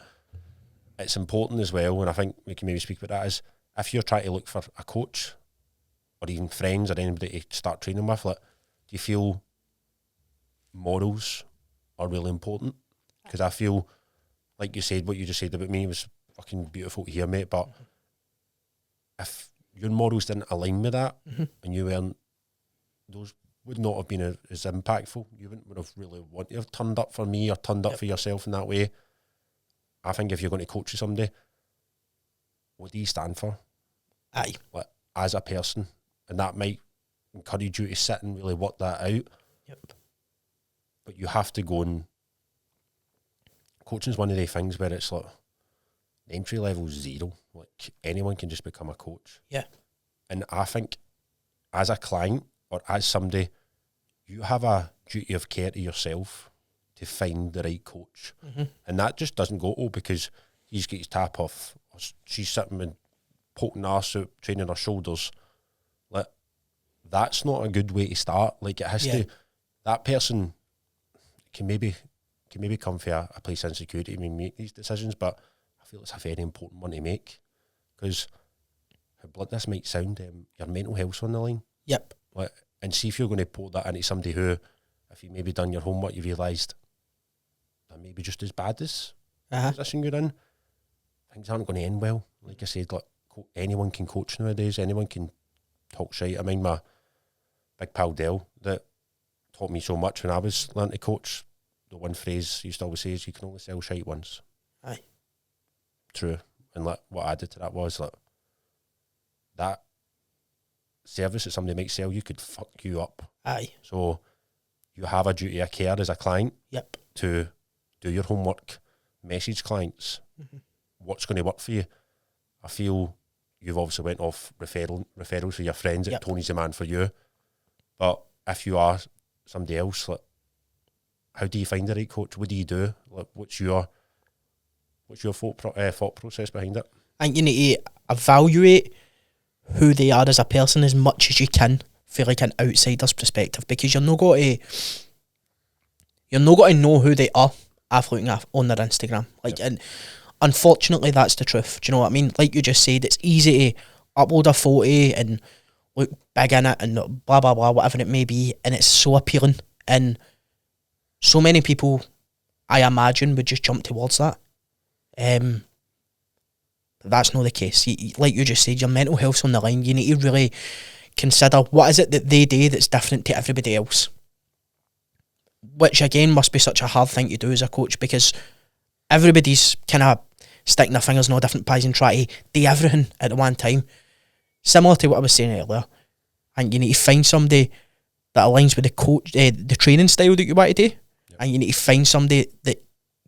it's important as well, and I think we can maybe speak about that, is if you're trying to look for a coach or even friends or anybody to start training with, like, do you feel morals are really important? Because I feel, like you said, what you just said about me was fucking beautiful to hear, mate, but if your morals didn't align with that and you weren't, those would not have been as impactful. You would have really wanted to have turned up for me or turned up for yourself in that way. I think if you're going to coach somebody, what do you stand for? Aye. Like, as a person, and that might encourage you to sit and really work that out. But you have to go and coaching's one of the things where it's like the entry level is zero. Like, anyone can just become a coach. And I think as a client or as somebody, you have a duty of care to yourself to find the right coach. And that just doesn't go, because he's got his tap off, or she's sitting and poking her arse out, training her shoulders. Like, that's not a good way to start. Like, it has to, that person can maybe come from a place of insecurity when make these decisions, but I feel it's a very important one to make, because how blunt this might sound, your mental health's on the line. Like, and see if you're going to put that into somebody who, if you maybe done your homework, you realised they're maybe just as bad as the position you're in, things aren't going to end well. Like I said, like, anyone can coach nowadays, anyone can talk shite. I mean, my big pal Dell, that taught me so much when I was learning to coach. The one phrase he used to always say is, you can only sell shite once. True. And like, what I did to that was, like, that service that somebody might sell you could fuck you up. So you have a duty of care as a client to do your homework, message clients what's going to work for you. I feel you've obviously went off referrals for your friends that Tony's the man for you. But if you are somebody else, like, how do you find the right coach? What do you do? Like, what's your thought process behind it? I think you need to evaluate who they are as a person as much as you can for, like, an outsider's perspective, because you're not going to know who they are after looking on their Instagram. Like, and unfortunately, that's the truth. Do you know what I mean? Like you just said, it's easy to upload a photo and look big in it and blah blah blah, whatever it may be, and it's so appealing, and so many people, I imagine, would just jump towards that. That's not the case. Like you just said, your mental health's on the line. You need to really consider what is it that they do that's different to everybody else, which again must be such a hard thing to do as a coach, because everybody's kind of sticking their fingers in all different pies and try to do everything at the one time. Similar to what I was saying earlier, I think you need to find somebody that aligns with the coach, the training style that you want to do, and you need to find somebody that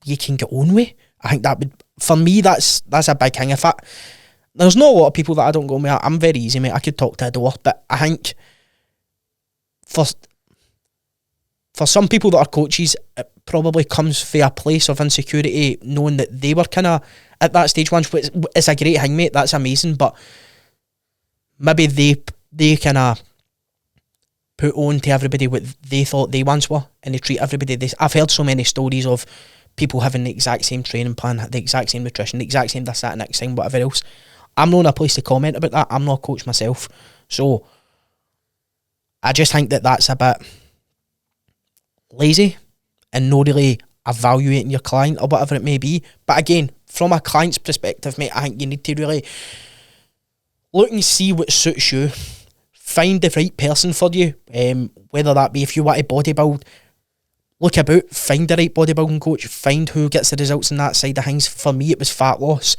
you can get on with. I think that would, for me, that's a big thing. There's not a lot of people that I don't go with. I'm very easy, mate. I could talk to a door, but I think for some people that are coaches, it probably comes from a place of insecurity, knowing that they were kind of at that stage once, which is a great thing, mate. That's amazing, but maybe they kind of put on to everybody what they thought they once were, and they treat everybody this. I've heard so many stories of people having the exact same training plan, the exact same nutrition, the exact same this, that, next thing, whatever else. I'm not in a place to comment about that. I'm not a coach myself, so I just think that that's a bit lazy and not really evaluating your client or whatever it may be. But again, from a client's perspective, mate, I think you need to really look and see what suits you. Find the right person for you, whether that be if you want to bodybuild, look about, find the right bodybuilding coach, find who gets the results on that side of things. For me, it was fat loss.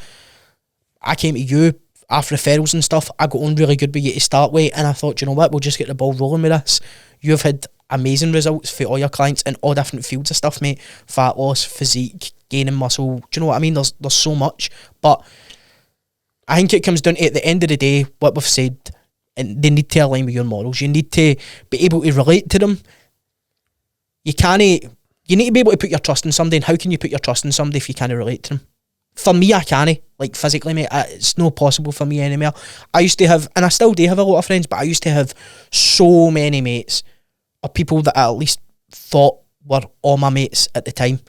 I came to you after referrals and stuff. I got on really good with you to start with, and I thought, you know what, we'll just get the ball rolling with this. You've had amazing results for all your clients in all different fields of stuff, mate. Fat loss, physique, gaining muscle. Do you know what I mean? There's so much, but I think it comes down to, at the end of the day, what we've said, and they need to align with your morals. You need to be able to relate to them. You need to be able to put your trust in somebody, and how can you put your trust in somebody if you can't relate to them? For me, I can't. Like, physically, mate, it's not possible for me anymore. I used to have, and I still do have a lot of friends, but I used to have so many mates, or people that I at least thought were all my mates at the time.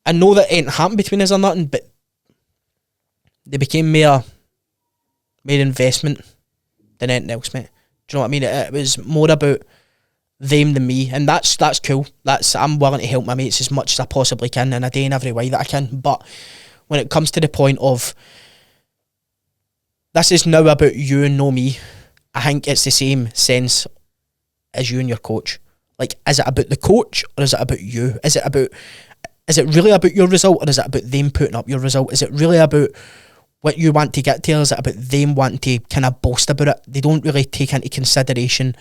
I know that it ain't happened between us or nothing, but they became more investment than anything else, mate. Do you know what I mean? It was more about them than me, and that's cool. I'm willing to help my mates as much as I possibly can in a day in every way that I can. But when it comes to the point of this is now about you and no me, I think it's the same sense as you and your coach. Like, is it about the coach or is it about you? Is it really about your result, or is it about them putting up your result? Is it really about what you want to get to, or is it about them wanting to kind of boast about it? They don't really take into consideration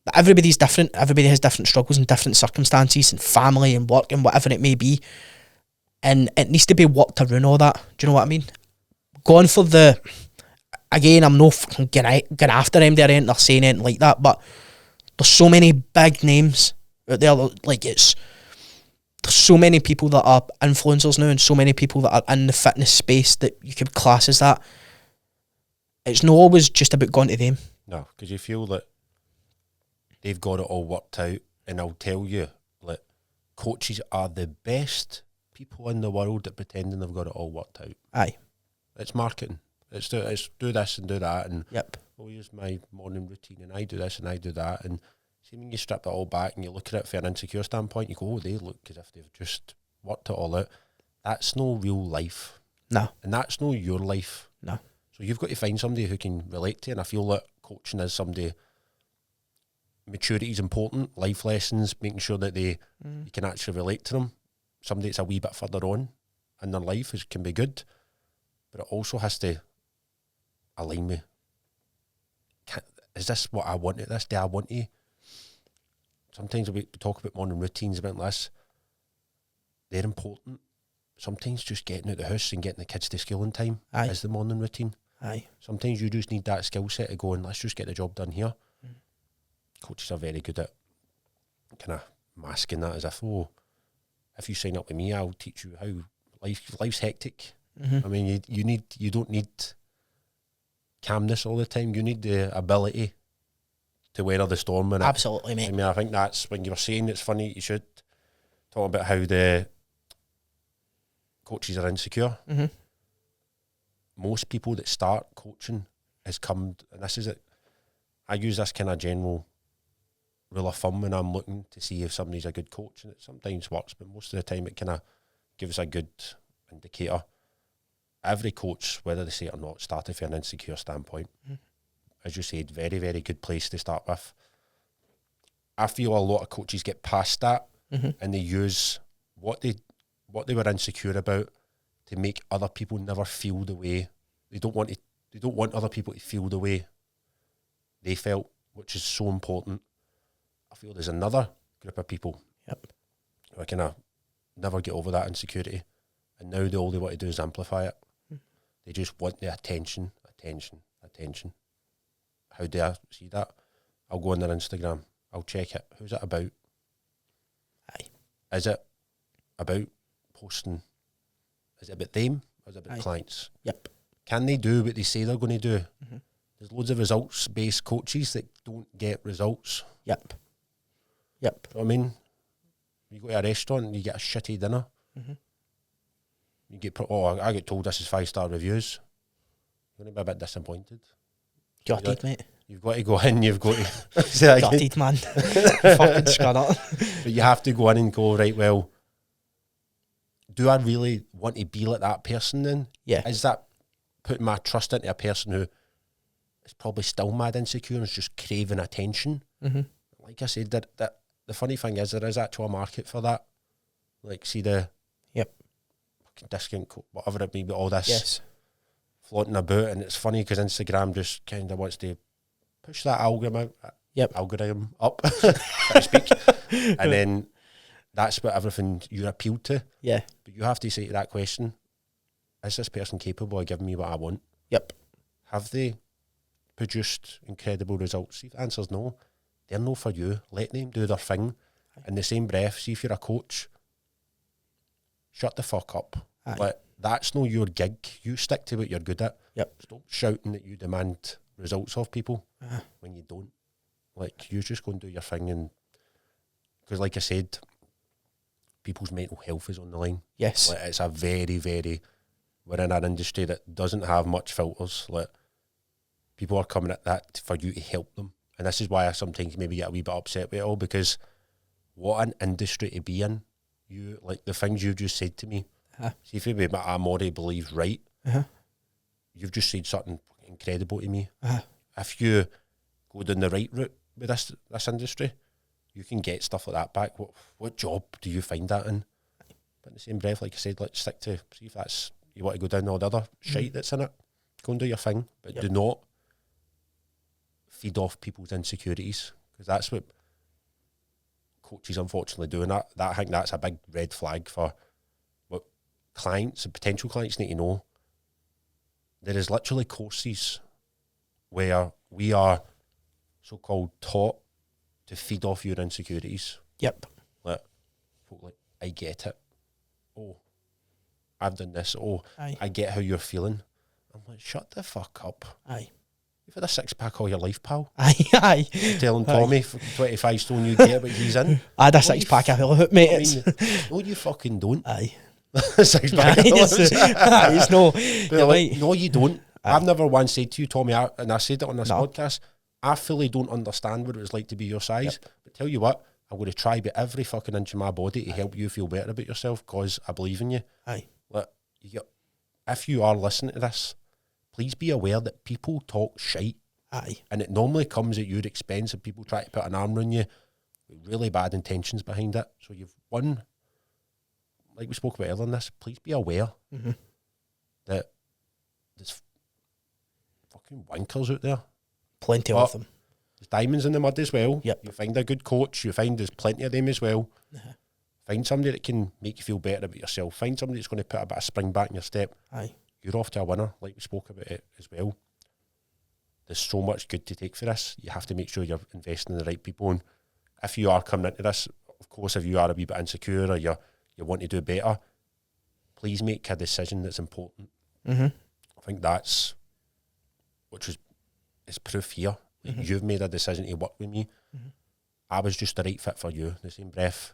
that everybody's different. Everybody has different struggles and different circumstances and family and work and whatever it may be. And it needs to be worked around all that. Do you know what I mean? Going for the... Again, I'm not fucking getting after them or anything or saying anything like that, but there's so many big names out there. Like, there's so many people that are influencers now, and so many people that are in the fitness space that you could class as that. It's not always just about going to them. No, because you feel that they've got it all worked out, and I'll tell you, like, coaches are the best people in the world at pretending they've got it all worked out. Aye. It's marketing. It's do this and do that, and yep. Oh, here's my morning routine, and I do this and I do that, and see, when you strip it all back and you look at it from an insecure standpoint, you go, oh, they look as if they've just worked it all out. That's no real life. No. And that's no your life. No. So you've got to find somebody who can relate to, and I feel that coaching is somebody... Maturity is important, life lessons, making sure that you can actually relate to them. Somebody that's a wee bit further on in their life can be good, but it also has to align me. Is this what I want at this day? I want to. Sometimes we talk about morning routines, about this. They're important. Sometimes just getting out of the house and getting the kids to school in time is the morning routine. Aye. Sometimes you just need that skill set to go and let's just get the job done here. Coaches are very good at kind of masking that as if, oh, if you sign up with me, I'll teach you how life's hectic. I mean, you don't need calmness all the time. You need the ability to weather the storm. And absolutely, mate. I mean, I think that's when you were saying it's funny. You should talk about how the coaches are insecure. Most people that start coaching has come, and this is it. I use this kind of general rule of thumb when I'm looking to see if somebody's a good coach, and it sometimes works, but most of the time it kind of gives a good indicator. Every coach, whether they say it or not, started from an insecure standpoint. As you said, very, very good place to start with. I feel a lot of coaches get past that and they use what they were insecure about to make other people never feel the way they don't want other people to feel the way they felt, which is so important. I feel there's another group of people who are kind of never get over that insecurity, and now all they want to do is amplify it. They just want the attention. How do I see that? I'll go on their Instagram, I'll check it. Who's it about? Aye. Is it about posting? Is it about them? Or is it about clients? Yep. Can they do what they say they're going to do? There's loads of results-based coaches that don't get results. Yep. You know what I mean? You go to a restaurant and you get a shitty dinner. You get, I get told this is 5-star reviews. You're going to be a bit disappointed. Gutted, mate. You've got to go in, you've got to... Gutted, man. Fucking scunner. But you have to go in and go, right, well, do I really want to be like that person then? Yeah. Is that putting my trust into a person who is probably still mad insecure and is just craving attention? Like I said, that the funny thing is there is actually a market for that. Like, see the fucking discount code, whatever it may be, all this flaunting about, and it's funny because Instagram just kind of wants to push that algorithm up, so to speak, and then that's what everything you're appealed to. Yeah. But you have to say to that question, is this person capable of giving me what I want? Yep. Have they produced incredible results? See if the answer's no, they're no for you. Let them do their thing. In the same breath, see if you're a coach, shut the fuck up. Like, that's no your gig. You stick to what you're good at. Yep. Stop shouting that you demand results of people when you don't. Like, you just go and do your thing, and because, like I said, people's mental health is on the line. Yes. Like, it's a very, very, we're in an industry that doesn't have much filters. Like, people are coming at that for you to help them. And this is why I sometimes maybe get a wee bit upset with it all, because what an industry to be in. You, like, the things you've just said to me, see if maybe I'm already believe right, you've just said something incredible to me. If you go down the right route with this industry, you can get stuff like that back. What job do you find that in? But in the same breath, like I said, let's stick to, see if that's, you want to go down all the other shite that's in it, go and do your thing, but do not feed off people's insecurities, because that's what coaches unfortunately do, and that I think that's a big red flag for what clients and potential clients need to know. There is literally courses where we are so-called taught to feed off your insecurities. Yep. Like, folk like, I get it. Oh, I've done this. Oh, I get how you're feeling. I'm like, shut the fuck up. You've had a 6-pack all your life, pal. You're telling Tommy, 25 stone, you get what he's in. I had a 6-pack of hula hoop, mate. No, you fucking don't. 6-pack of hula hoops. It's no. Like, no, you don't. I've never once said to you, Tommy, and I said it on this podcast, I fully don't understand what it was like to be your size. But tell you what, I'm going to try by every fucking inch of my body to help you feel better about yourself, because I believe in you. Like, if you are listening to this, please be aware that people talk shite. And it normally comes at your expense, and people try to put an arm around you with really bad intentions behind it. So you've won, like we spoke about earlier in this, please be aware that there's fucking wankers out there. Plenty of them. There's diamonds in the mud as well. You find a good coach, you find there's plenty of them as well. Find somebody that can make you feel better about yourself. Find somebody that's going to put a bit of spring back in your step. You're off to a winner, like we spoke about it as well. There's so much good to take for this. You have to make sure you're investing in the right people. And if you are coming into this, of course, if you are a wee bit insecure or you want to do better, please make a decision that's important. I think that's, which is proof here. Like, you've made a decision to work with me. I was just the right fit for you. In the same breath,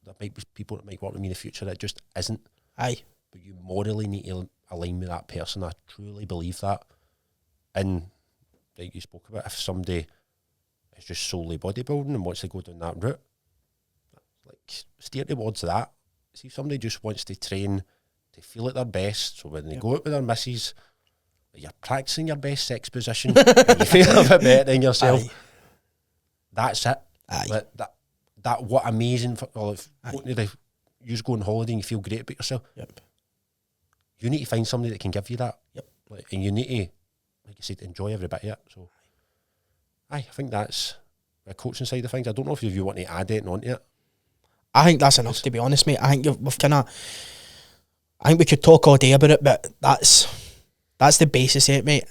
there might be people that might work with me in the future that just isn't. But you morally need to align with that person. I truly believe that. And like you spoke about, if somebody is just solely bodybuilding and wants to go down that route, like, steer towards that. See if somebody just wants to train to feel at their best, so when they go out with their missus, you're practicing your best sex position, and you feel a bit better than yourself. That's it. Like, that what amazing. You just go on holiday and you feel great about yourself. you need to find somebody that can give you that. Yep. Like, and you need to, like I said, enjoy every bit of it. So, I think that's the coaching side of things. I don't know if you want to add anything onto it. I think that's enough, to be honest, mate. I think we could talk all day about it, but that's the basis of it, mate.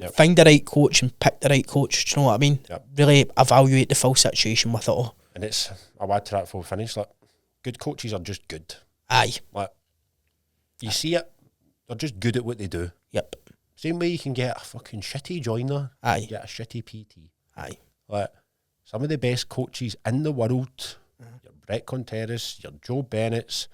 Yep. Find the right coach and pick the right coach. Do you know what I mean? Yep. Really evaluate the full situation with it all. And I'll add to that before we finish. Like, good coaches are just good. Aye. Like, you see it, they're just good at what they do. Yep. Same way you can get a fucking shitty joiner. Aye. Get a shitty PT. Aye. Like, some of the best coaches in the world, your Brett Contreras, your Joe Bennett's,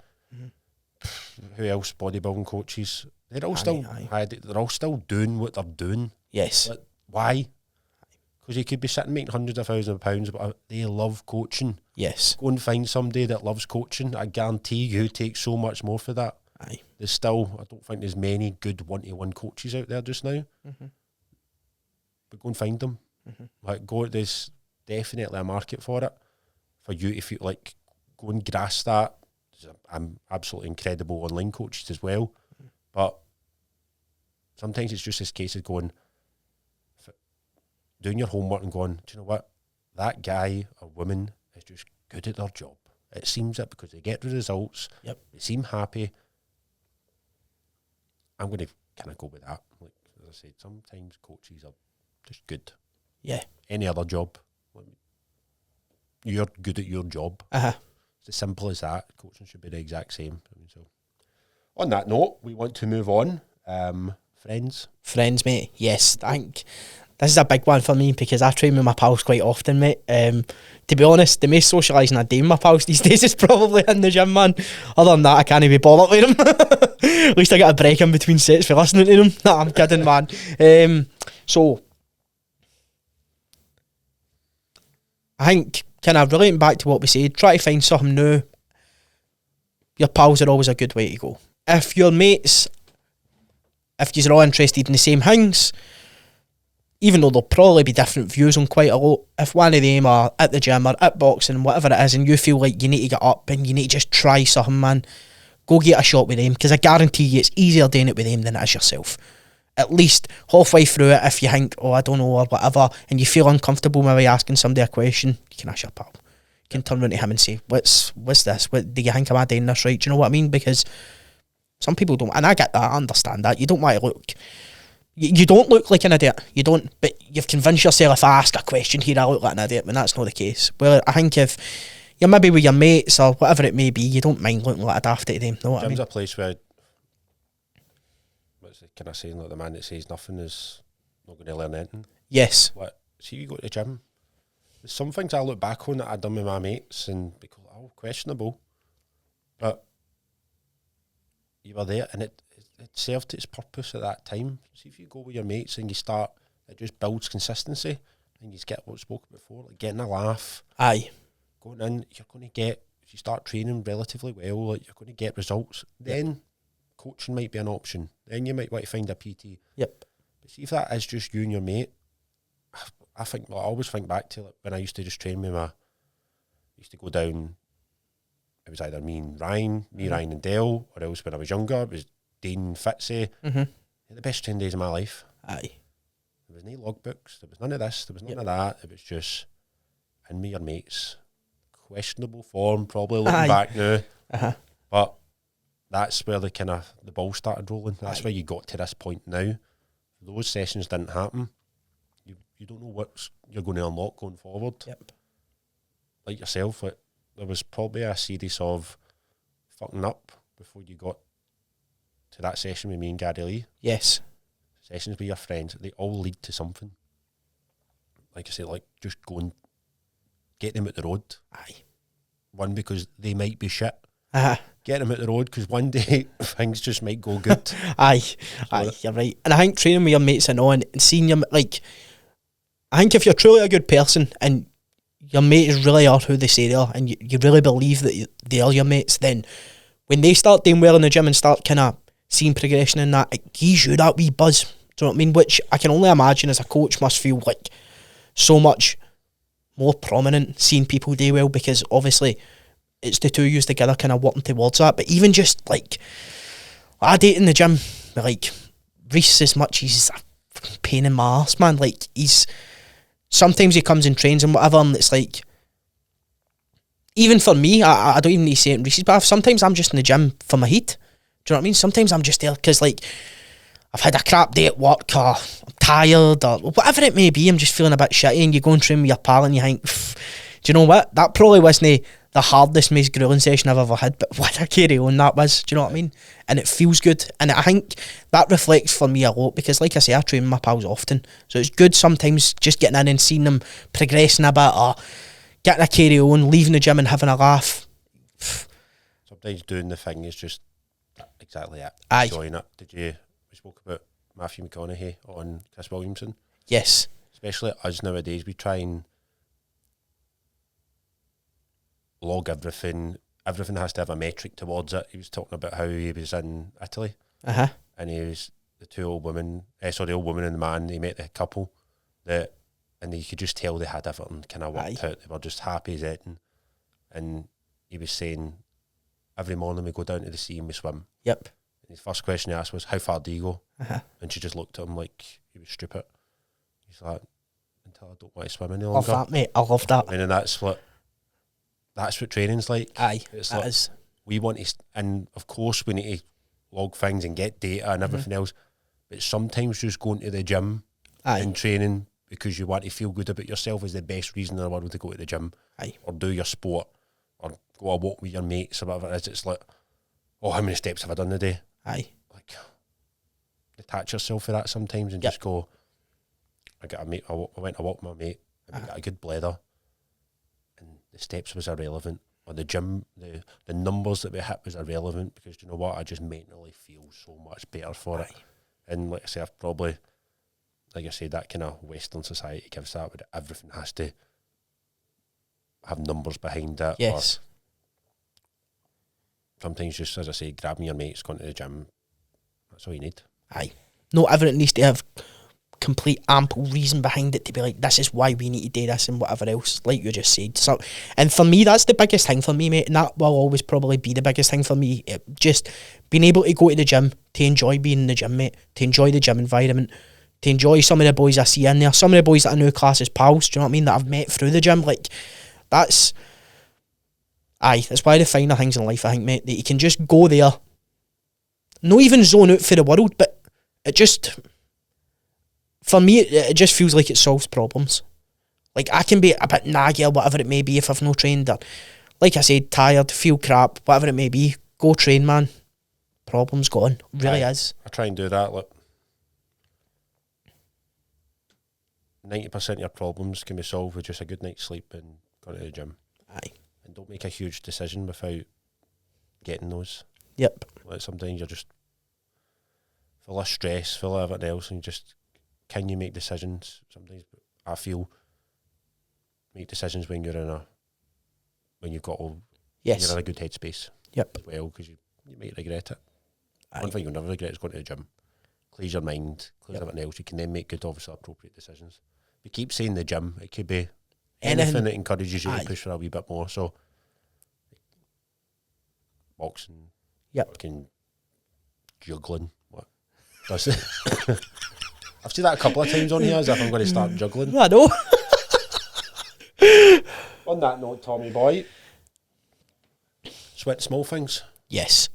who else, bodybuilding coaches, they're all they're all still doing what they're doing. Yes. Like, why? Because you could be sitting making hundreds of thousands of pounds, but they love coaching. Yes. Go and find somebody that loves coaching. I guarantee you take so much more for that. Aye. There's still, I don't think there's many good one-to-one coaches out there just now. But go and find them. Like, there's definitely a market for it. For you, if you like, go and grasp that. I'm absolutely incredible online coaches as well. But sometimes it's just this case of doing your homework and going, do you know what? That guy or woman is just good at their job. It seems it because they get the results. Yep. They seem happy. I'm going to kind of go with that. Like, as I said, sometimes coaches are just good. Yeah. Any other job, you're good at your job. It's as simple as that. Coaching should be the exact same. So, on that note, we want to move on. Friends, mate. Yes, I think this is a big one for me because I train with my pals quite often, mate. To be honest, the most socialising I do with my pals these days is probably in the gym, man. Other than that, I can't even bother with them. At least I get a break in between sets for listening to them. Nah, I'm kidding, man. So, I think, kind of relating back to what we said, try to find something new. Your pals are always a good way to go. If your mates, if you're all interested in the same things, even though there'll probably be different views on quite a lot, if one of them are at the gym or at boxing, whatever it is, and you feel like you need to get up and you need to just try something, man, go get a shot with them, because I guarantee you it's easier doing it with them than it is yourself. At least halfway through it, if you think, oh, I don't know, or whatever, and you feel uncomfortable maybe asking somebody a question, you can ask your pal. You can turn around to him and say, what's this? What do you think, am I doing this right? Do you know what I mean? Because some people don't, and I get that, I understand that. You don't want to look, you don't look like an idiot. You don't, but you've convinced yourself if I ask a question here, I look like an idiot, when that's not the case. Well, I think if you're maybe with your mates or whatever it may be, you don't mind looking like a daft to them. Know what I mean? Gym's a place where, what's it, can I say, like the man that says nothing is not going to learn anything. Yes. What? See, you go to the gym. There's some things I look back on that I've done with my mates and be called, oh, questionable. But you were there and it served its purpose at that time. See, if you go with your mates and you start, it just builds consistency and you get what we spoke before, like getting a laugh. Aye. Going in, you're going to get, if you start training relatively well, like you're going to get results. Then coaching might be an option. Then you might want to find a PT. Yep. But see, if that is just you and your mate, I think, well, I always think back to like when I used to just train with used to go down, it was either me and Ryan, Ryan and Dale, or else when I was younger, it was Dean Fitzy. The best training days of my life. Aye. There was no logbooks, there was none of this, there was none of that. It was just in with your mates. Questionable form, probably looking back now. But that's where the ball started rolling. That's where you got to this point now. Those sessions didn't happen. You don't know what you're going to unlock going forward. Yep. Like yourself, there was probably a series of fucking up before you got to that session with me and Gary Lee. Yes. Sessions with your friends, they all lead to something. Like I say, like just go and get them out the road. Aye. One, because they might be shit. Get them out the road because one day things just might go good. Aye, you're right. And I think training with your mates and on and seeing your, like, I think if you're truly a good person and your mates really are who they say they are and you really believe that they are your mates, then when they start doing well in the gym and start kind of seeing progression in that, it gives you that wee buzz. Do you know what I mean? Which I can only imagine as a coach must feel like so much more prominent seeing people do well, because obviously it's the two of you together kind of working towards that. But even just like I date in the gym, but like Reese, as much he's a fucking pain in my arse, man. Like sometimes he comes and trains and whatever, and it's like, even for me, I don't even need to say it in Reese's, but sometimes I'm just in the gym for my heat. Do you know what I mean? Sometimes I'm just there because like I've had a crap day at work, or I'm tired, or whatever it may be. I'm just feeling a bit shitty, and you go and train with your pal, and you think, do you know what? That probably wasn't the hardest, most grueling session I've ever had, but what a carry on that was. Do you know what I mean? And it feels good, and I think that reflects for me a lot, because like I say, I train with my pals often, so it's good sometimes just getting in and seeing them progressing a bit, or getting a carry on, leaving the gym and having a laugh. Sometimes doing the thing is just exactly it. Aye. Enjoying it. We spoke about Matthew McConaughey on Chris Williamson. Yes. Especially us nowadays, we try and log everything. Everything has to have a metric towards it. He was talking about how he was in Italy. And he was the old woman and the man, he met the couple that, and you could just tell they had everything kind of worked out. They were just happy as anything. And he was saying, every morning we go down to the sea and we swim. Yep. And his first question he asked was, how far do you go? And she just looked at him like he was stupid. He's like, until I don't want to swim any longer. Love that, mate. I love that. And that's what training's like. Aye, it's that like, is. We want to, and of course we need to log things and get data and everything else, but sometimes just going to the gym and training because you want to feel good about yourself is the best reason in the world to go to the gym. Or do your sport, or go a walk with your mates or whatever it is. It's like, oh, how many steps have I done today? Like, detach yourself for that sometimes and just go, I got a mate, I went to walk with my mate and we got a good blether, and the steps was irrelevant, or the gym, the numbers that we hit was irrelevant, because you know what, I just mentally feel so much better for it. And like I say, I've probably, like I said, that kind of Western society gives that, where everything has to have numbers behind it. Yes. Or sometimes just, as I say, grabbing your mates, going to the gym, that's all you need. Not everything needs to have complete ample reason behind it to be like, this is why we need to do this and whatever else, like you just said. So, and for me, that's the biggest thing for me, mate, and that will always probably be the biggest thing for me. Just being able to go to the gym, to enjoy being in the gym, mate, to enjoy the gym environment, to enjoy some of the boys I see in there, some of the boys that I know class as pals, do you know what I mean, that I've met through the gym. Like, that's that's why the finer things in life, I think, mate, that you can just go there, not even zone out for the world, but it just, for me, it just feels like it solves problems. Like, I can be a bit naggy or whatever it may be if I've no trained, or, like I said, tired, feel crap, whatever it may be, go train, man. Problem's gone. Really is. I try and do that. Look, 90% of your problems can be solved with just a good night's sleep and going to the gym. And don't make a huge decision without getting those. Yep. Like, sometimes you're just full of stress, full of everything else, and you just, can you make decisions? Sometimes I feel make decisions when you're when you've got all, you're in a good headspace. Yep. As well, because you might regret it. One thing you'll never regret is going to the gym. Clears your mind, clears everything else. You can then make good, obviously appropriate decisions. We keep saying the gym, it could be anything that encourages you to push for a wee bit more. So, boxing, fucking juggling, what does it? I've seen that a couple of times on here, as if I'm going to start juggling. I know. On that note, Tommy boy, sweat small things. Yes.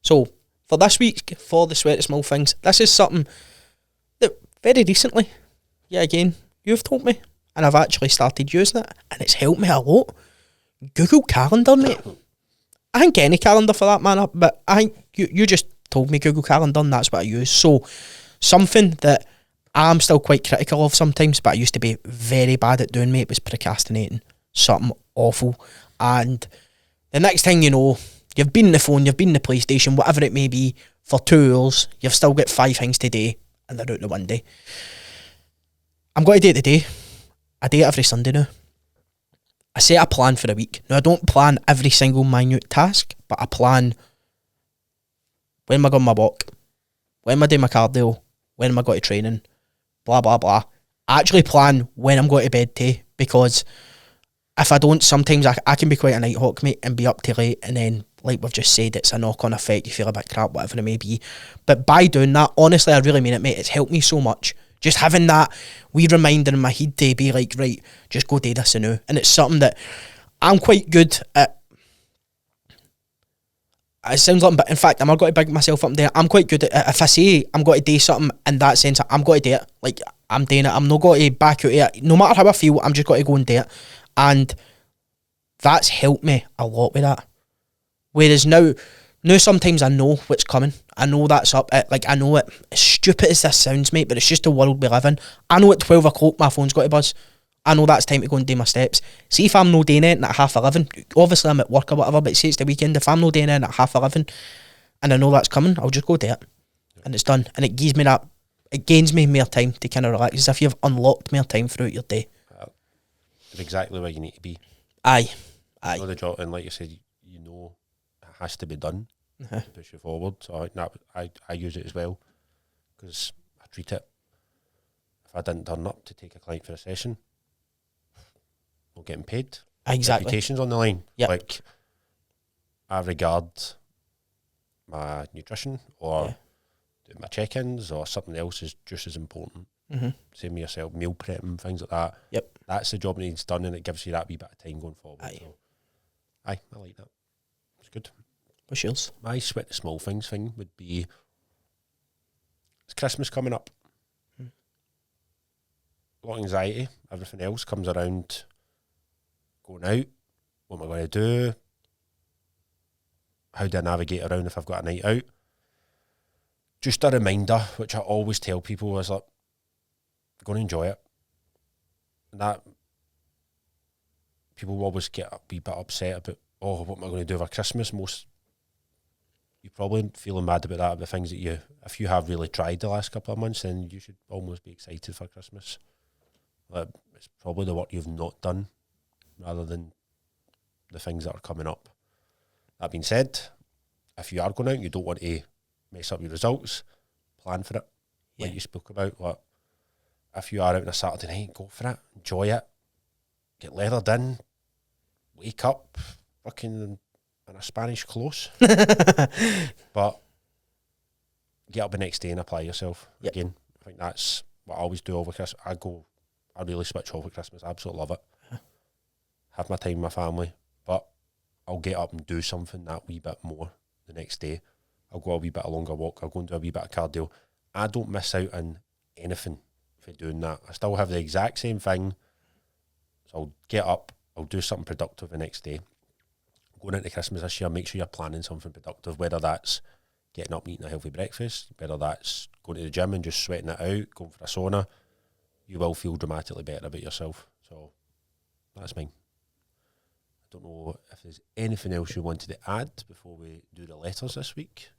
So, for this week, for the sweat small things, this is something that very recently, again, you've told me, and I've actually started using it, and it's helped me a lot. Google Calendar, mate. I think any calendar for that matter, but I think you just told me Google Calendar, and that's what I use. So, something that I'm still quite critical of sometimes, but I used to be very bad at doing, mate, was procrastinating. Something awful. And the next thing you know, you've been on the phone, you've been on the PlayStation, whatever it may be, for 2 hours, you've still got 5 things to do, and they're out the window. I'm going to do it today. I do it every Sunday now. I set a plan for a week. Now, I don't plan every single minute task, but I plan when am I going my walk, when am I doing my cardio, when am I going to training, blah, blah, blah. I actually plan when I'm going to bed too, because if I don't, sometimes I can be quite a night hawk, mate, and be up till late and then like we've just said, it's a knock-on effect, you feel a bit crap, whatever it may be. But by doing that, honestly, I really mean it, mate, it's helped me so much. Just having that wee reminder in my head to be like, right, just go do this now. And it's something that I'm quite good at. It sounds like, but in fact, I'm not going to big myself up there. I'm quite good at, if I say I'm going to do something in that sense, I'm going to do it. Like, I'm doing it. I'm not going to back out of it. No matter how I feel, I'm just going to go and do it. And that's helped me a lot with that. Whereas now sometimes I know what's coming. I know that's up. Like, I know it. As stupid as this sounds, mate, but it's just the world we live in. I know at 12 o'clock my phone's got to buzz. I know that's time to go and do my steps. See if I'm not doing it at 11:30, obviously I'm at work or whatever, but say it's the weekend, if I'm not doing it at 11:30 and I know that's coming, I'll just go do it. And it's done. And it gives me that, it gains me more time to kind of relax, as if you've unlocked more time throughout your day. Exactly where you need to be. Aye. You know the job, and like you said, you know it has to be done to push you forward. So I use it as well, because I treat it, if I didn't turn up to take a client for a session, not getting paid. Exactly. Reputation's on the line. Yep. Like, I regard my nutrition or doing my check-ins or something else is just as important. Same with yourself, meal prepping, things like that. Yep. That's the job that needs done, and it gives you that wee bit of time going forward. Aye. So, I like that. It's good. What's yours? My sweat the small things thing would be, it's Christmas coming up. A lot of anxiety. Everything else comes around going out. What am I going to do? How do I navigate around if I've got a night out? Just a reminder, which I always tell people, is like, go and enjoy it. And that, people will always get a wee bit upset about, oh, what am I going to do over Christmas? You're probably feeling bad about that, the things that you, if you have really tried the last couple of months, then you should almost be excited for Christmas. Like, it's probably the work you've not done rather than the things that are coming up. That being said, if you are going out, you don't want to mess up your results, plan for it, like you spoke about. Like, if you are out on a Saturday night, go for it, enjoy it, get leathered in, wake up fucking in a Spanish close. But get up the next day and apply yourself. Again, I think that's what I always do over Christmas. I really switch off at Christmas. I absolutely love it. Have my time with my family, but I'll get up and do something that wee bit more the next day. I'll go a wee bit a longer walk. I'll go and do a wee bit of cardio. I don't miss out on anything for doing that. I still have the exact same thing. So I'll get up, I'll do something productive the next day. Going into Christmas this year, make sure you're planning something productive, whether that's getting up and eating a healthy breakfast, whether that's going to the gym and just sweating it out, going for a sauna. You will feel dramatically better about yourself. So that's mine. I don't know if there's anything else you wanted to add before we do the letters this week.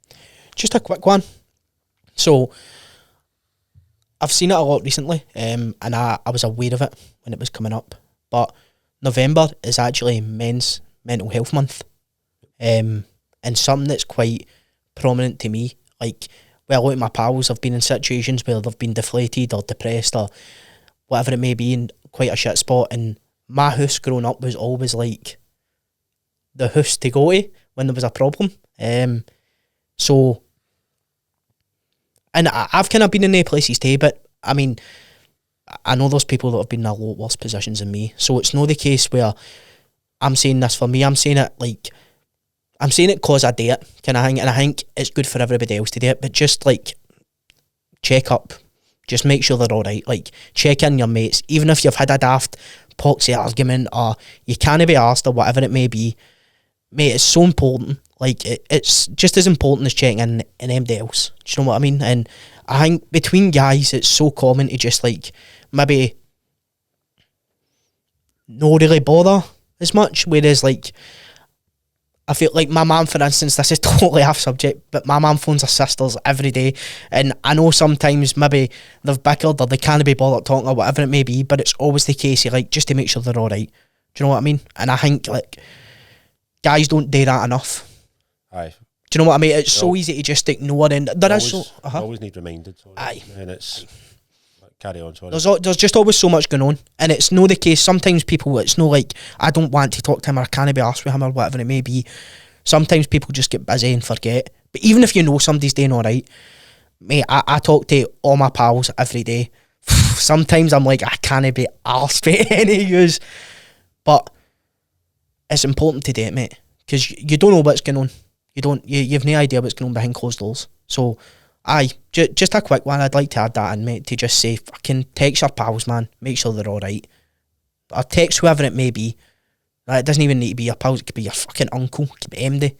Just a quick one. So I've seen it a lot recently, and I was aware of it when it was coming up. But November is actually Men's Mental Health Month, and something that's quite prominent to me. Like, well, a lot of my pals have been in situations where they've been deflated or depressed or whatever it may be, in quite a shit spot. And my house growing up was always like the house to go to when there was a problem. So, and I've kind of been in their places too, but I mean, I know there's people that have been in a lot worse positions than me. So it's not the case where I'm saying this for me. I'm saying it because I do it, kind of thing, and I think it's good for everybody else to do it. But just like check up, just make sure they're all right. Like, check in your mates, even if you've had a daft poxy argument or you can't be arsed or whatever it may be. Mate, it's so important. Like, it's just as important as checking in anybody else. Do you know what I mean? And I think between guys, it's so common to just like maybe not really bother as much. Whereas, like, I feel like my mum, for instance, this is totally off subject, but my mum phones her sisters every day, and I know sometimes maybe they've bickered or they can't be bothered talking or whatever it may be, but it's always the case, like, just to make sure they're alright. Do you know what I mean? And I think, like, guys don't do that enough. Aye. Do you know what I mean? It's so easy to just ignore, and there is so... always need reminded. So aye. And it's... Carry on, sorry. There's just always so much going on, and it's no the case. Sometimes people, it's no like, I don't want to talk to him or I can't be arsed with him or whatever it may be. sometimes people just get busy and forget. But even if you know somebody's doing alright, mate, I talk to all my pals every day. Sometimes I'm like, I can't be arsed with any of yous. But it's important to do it, mate, because you don't know what's going on. You've no idea what's going on behind closed doors. So, just a quick one, I'd like to add that in, mate, to just say, fucking text your pals, man, make sure they're alright. Or text whoever it may be. It doesn't even need to be your pals, it could be your fucking uncle, it could be MD.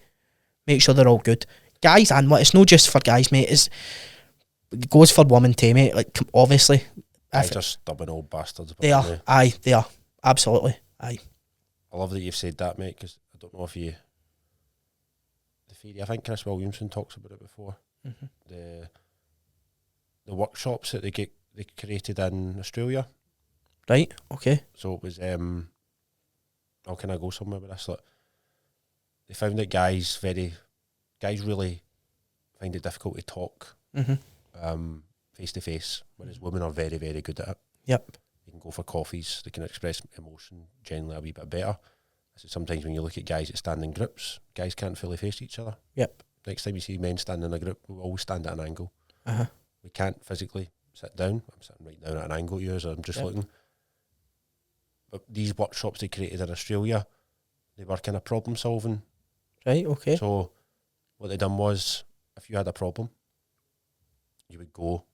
Make sure they're all good. Guys, and what, it's not just for guys, mate, it goes for women too, mate, like, obviously. Guys are stubborn old bastards. They are, they are, absolutely, aye. I love that you've said that, mate, because I don't know if you... The theory, I think Chris Williamson talks about it before. Mm-hmm. The workshops that they created in Australia. Right, okay. So it was, how can I go somewhere with this? Like, they found that guys really find it difficult to talk face to face, whereas women are very, very good at it. Yep. They can go for coffees, they can express emotion generally a wee bit better. So sometimes when you look at guys that stand in groups, guys can't fully face each other. Yep. Next time you see men stand in a group, we always stand at an angle. Uh-huh. We can't physically sit down. I'm sitting right down at an angle here, so I'm just looking. But these workshops they created in Australia, they were kind of problem solving. Right, okay. So what they done was, if you had a problem, you would go,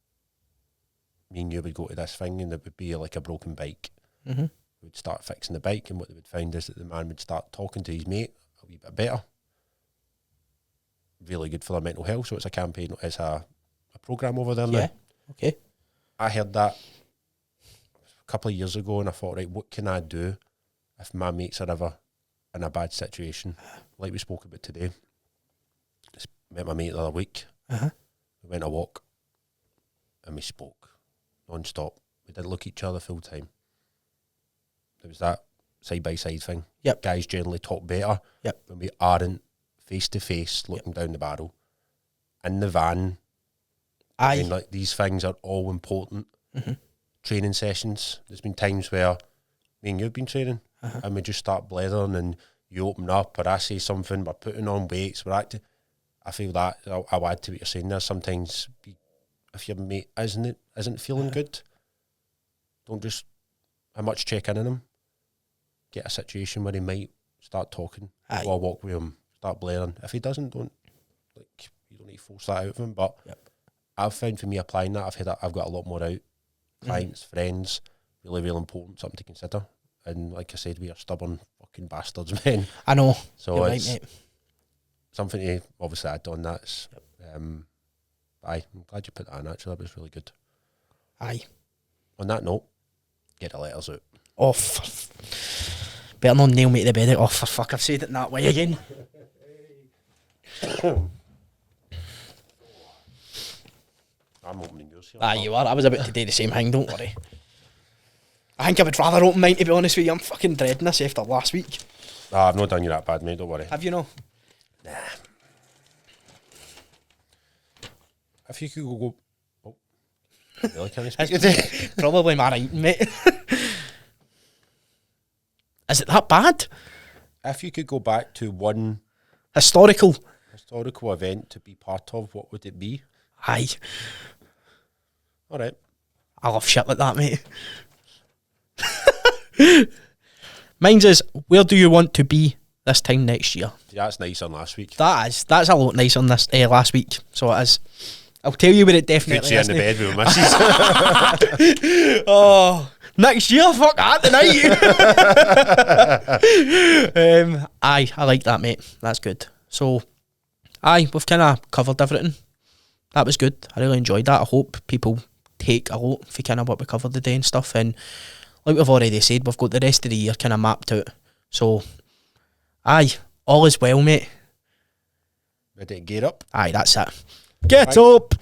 me and you would go to this thing, and it would be like a broken bike. Mm-hmm. We would start fixing the bike, and what they would find is that the man would start talking to his mate a wee bit better. Really good for their mental health. So it's a campaign, it's a program over there now. Okay. I heard that a couple of years ago, and I thought, right, what can I do if my mates are ever in a bad situation, like we spoke about today? Just met my mate the other week. We went a walk, and we spoke non-stop. We didn't look at each other full time. There was that side-by-side thing. Yep. Guys generally talk better when we aren't face-to-face looking down the barrel. In the van, I mean, like, these things are all important. Training sessions. There's been times where me and you've been training, and we just start blethering, and you open up, or I say something, we're putting on weights, we're acting. I feel that, I'll add to what you're saying there. Sometimes, if your mate isn't feeling good, don't just how much check in on him. Get a situation where he might start talking. Go a walk with him, start blaring. If he doesn't, you don't need to force that out of him. But I've found for me applying that, I've got a lot more out. Clients, friends, really, really important, something to consider. And like I said, we are stubborn fucking bastards, men. I know. So you're it's right, mate. Something to obviously add on that. I'm glad you put that in, actually. That was really good. Aye. On that note, get the letters out. Oh, better not nail me to the bed. Oh, for fuck, I've said it in that way again. I'm opening yours here. You are. I was about to do the same thing, don't worry. I think I would rather open mine, to be honest with you. I'm fucking dreading this after last week. I've not done you that bad, mate, don't worry. Have you no? Nah. If you could go... Oh. Really, can I speak today? Probably my right, mate. Is it that bad? If you could go back to one... Historical event to be part of, what would it be? Aye. Alright. I love shit like that, mate. Mine's is, where do you want to be this time next year? Yeah, that's nicer than last week. That's a lot nicer than this last week. So it is. I'll tell you where it definitely is. In the bed with missus. Oh, next year, fuck that tonight. I like that, mate. That's good. So, we've kind of covered everything. That was good. I really enjoyed that. I hope people take a lot for kind of what we covered today and stuff. And like we've already said, we've got the rest of the year kind of mapped out. So, all is well, mate. Ready to gear up? That's it. Get up!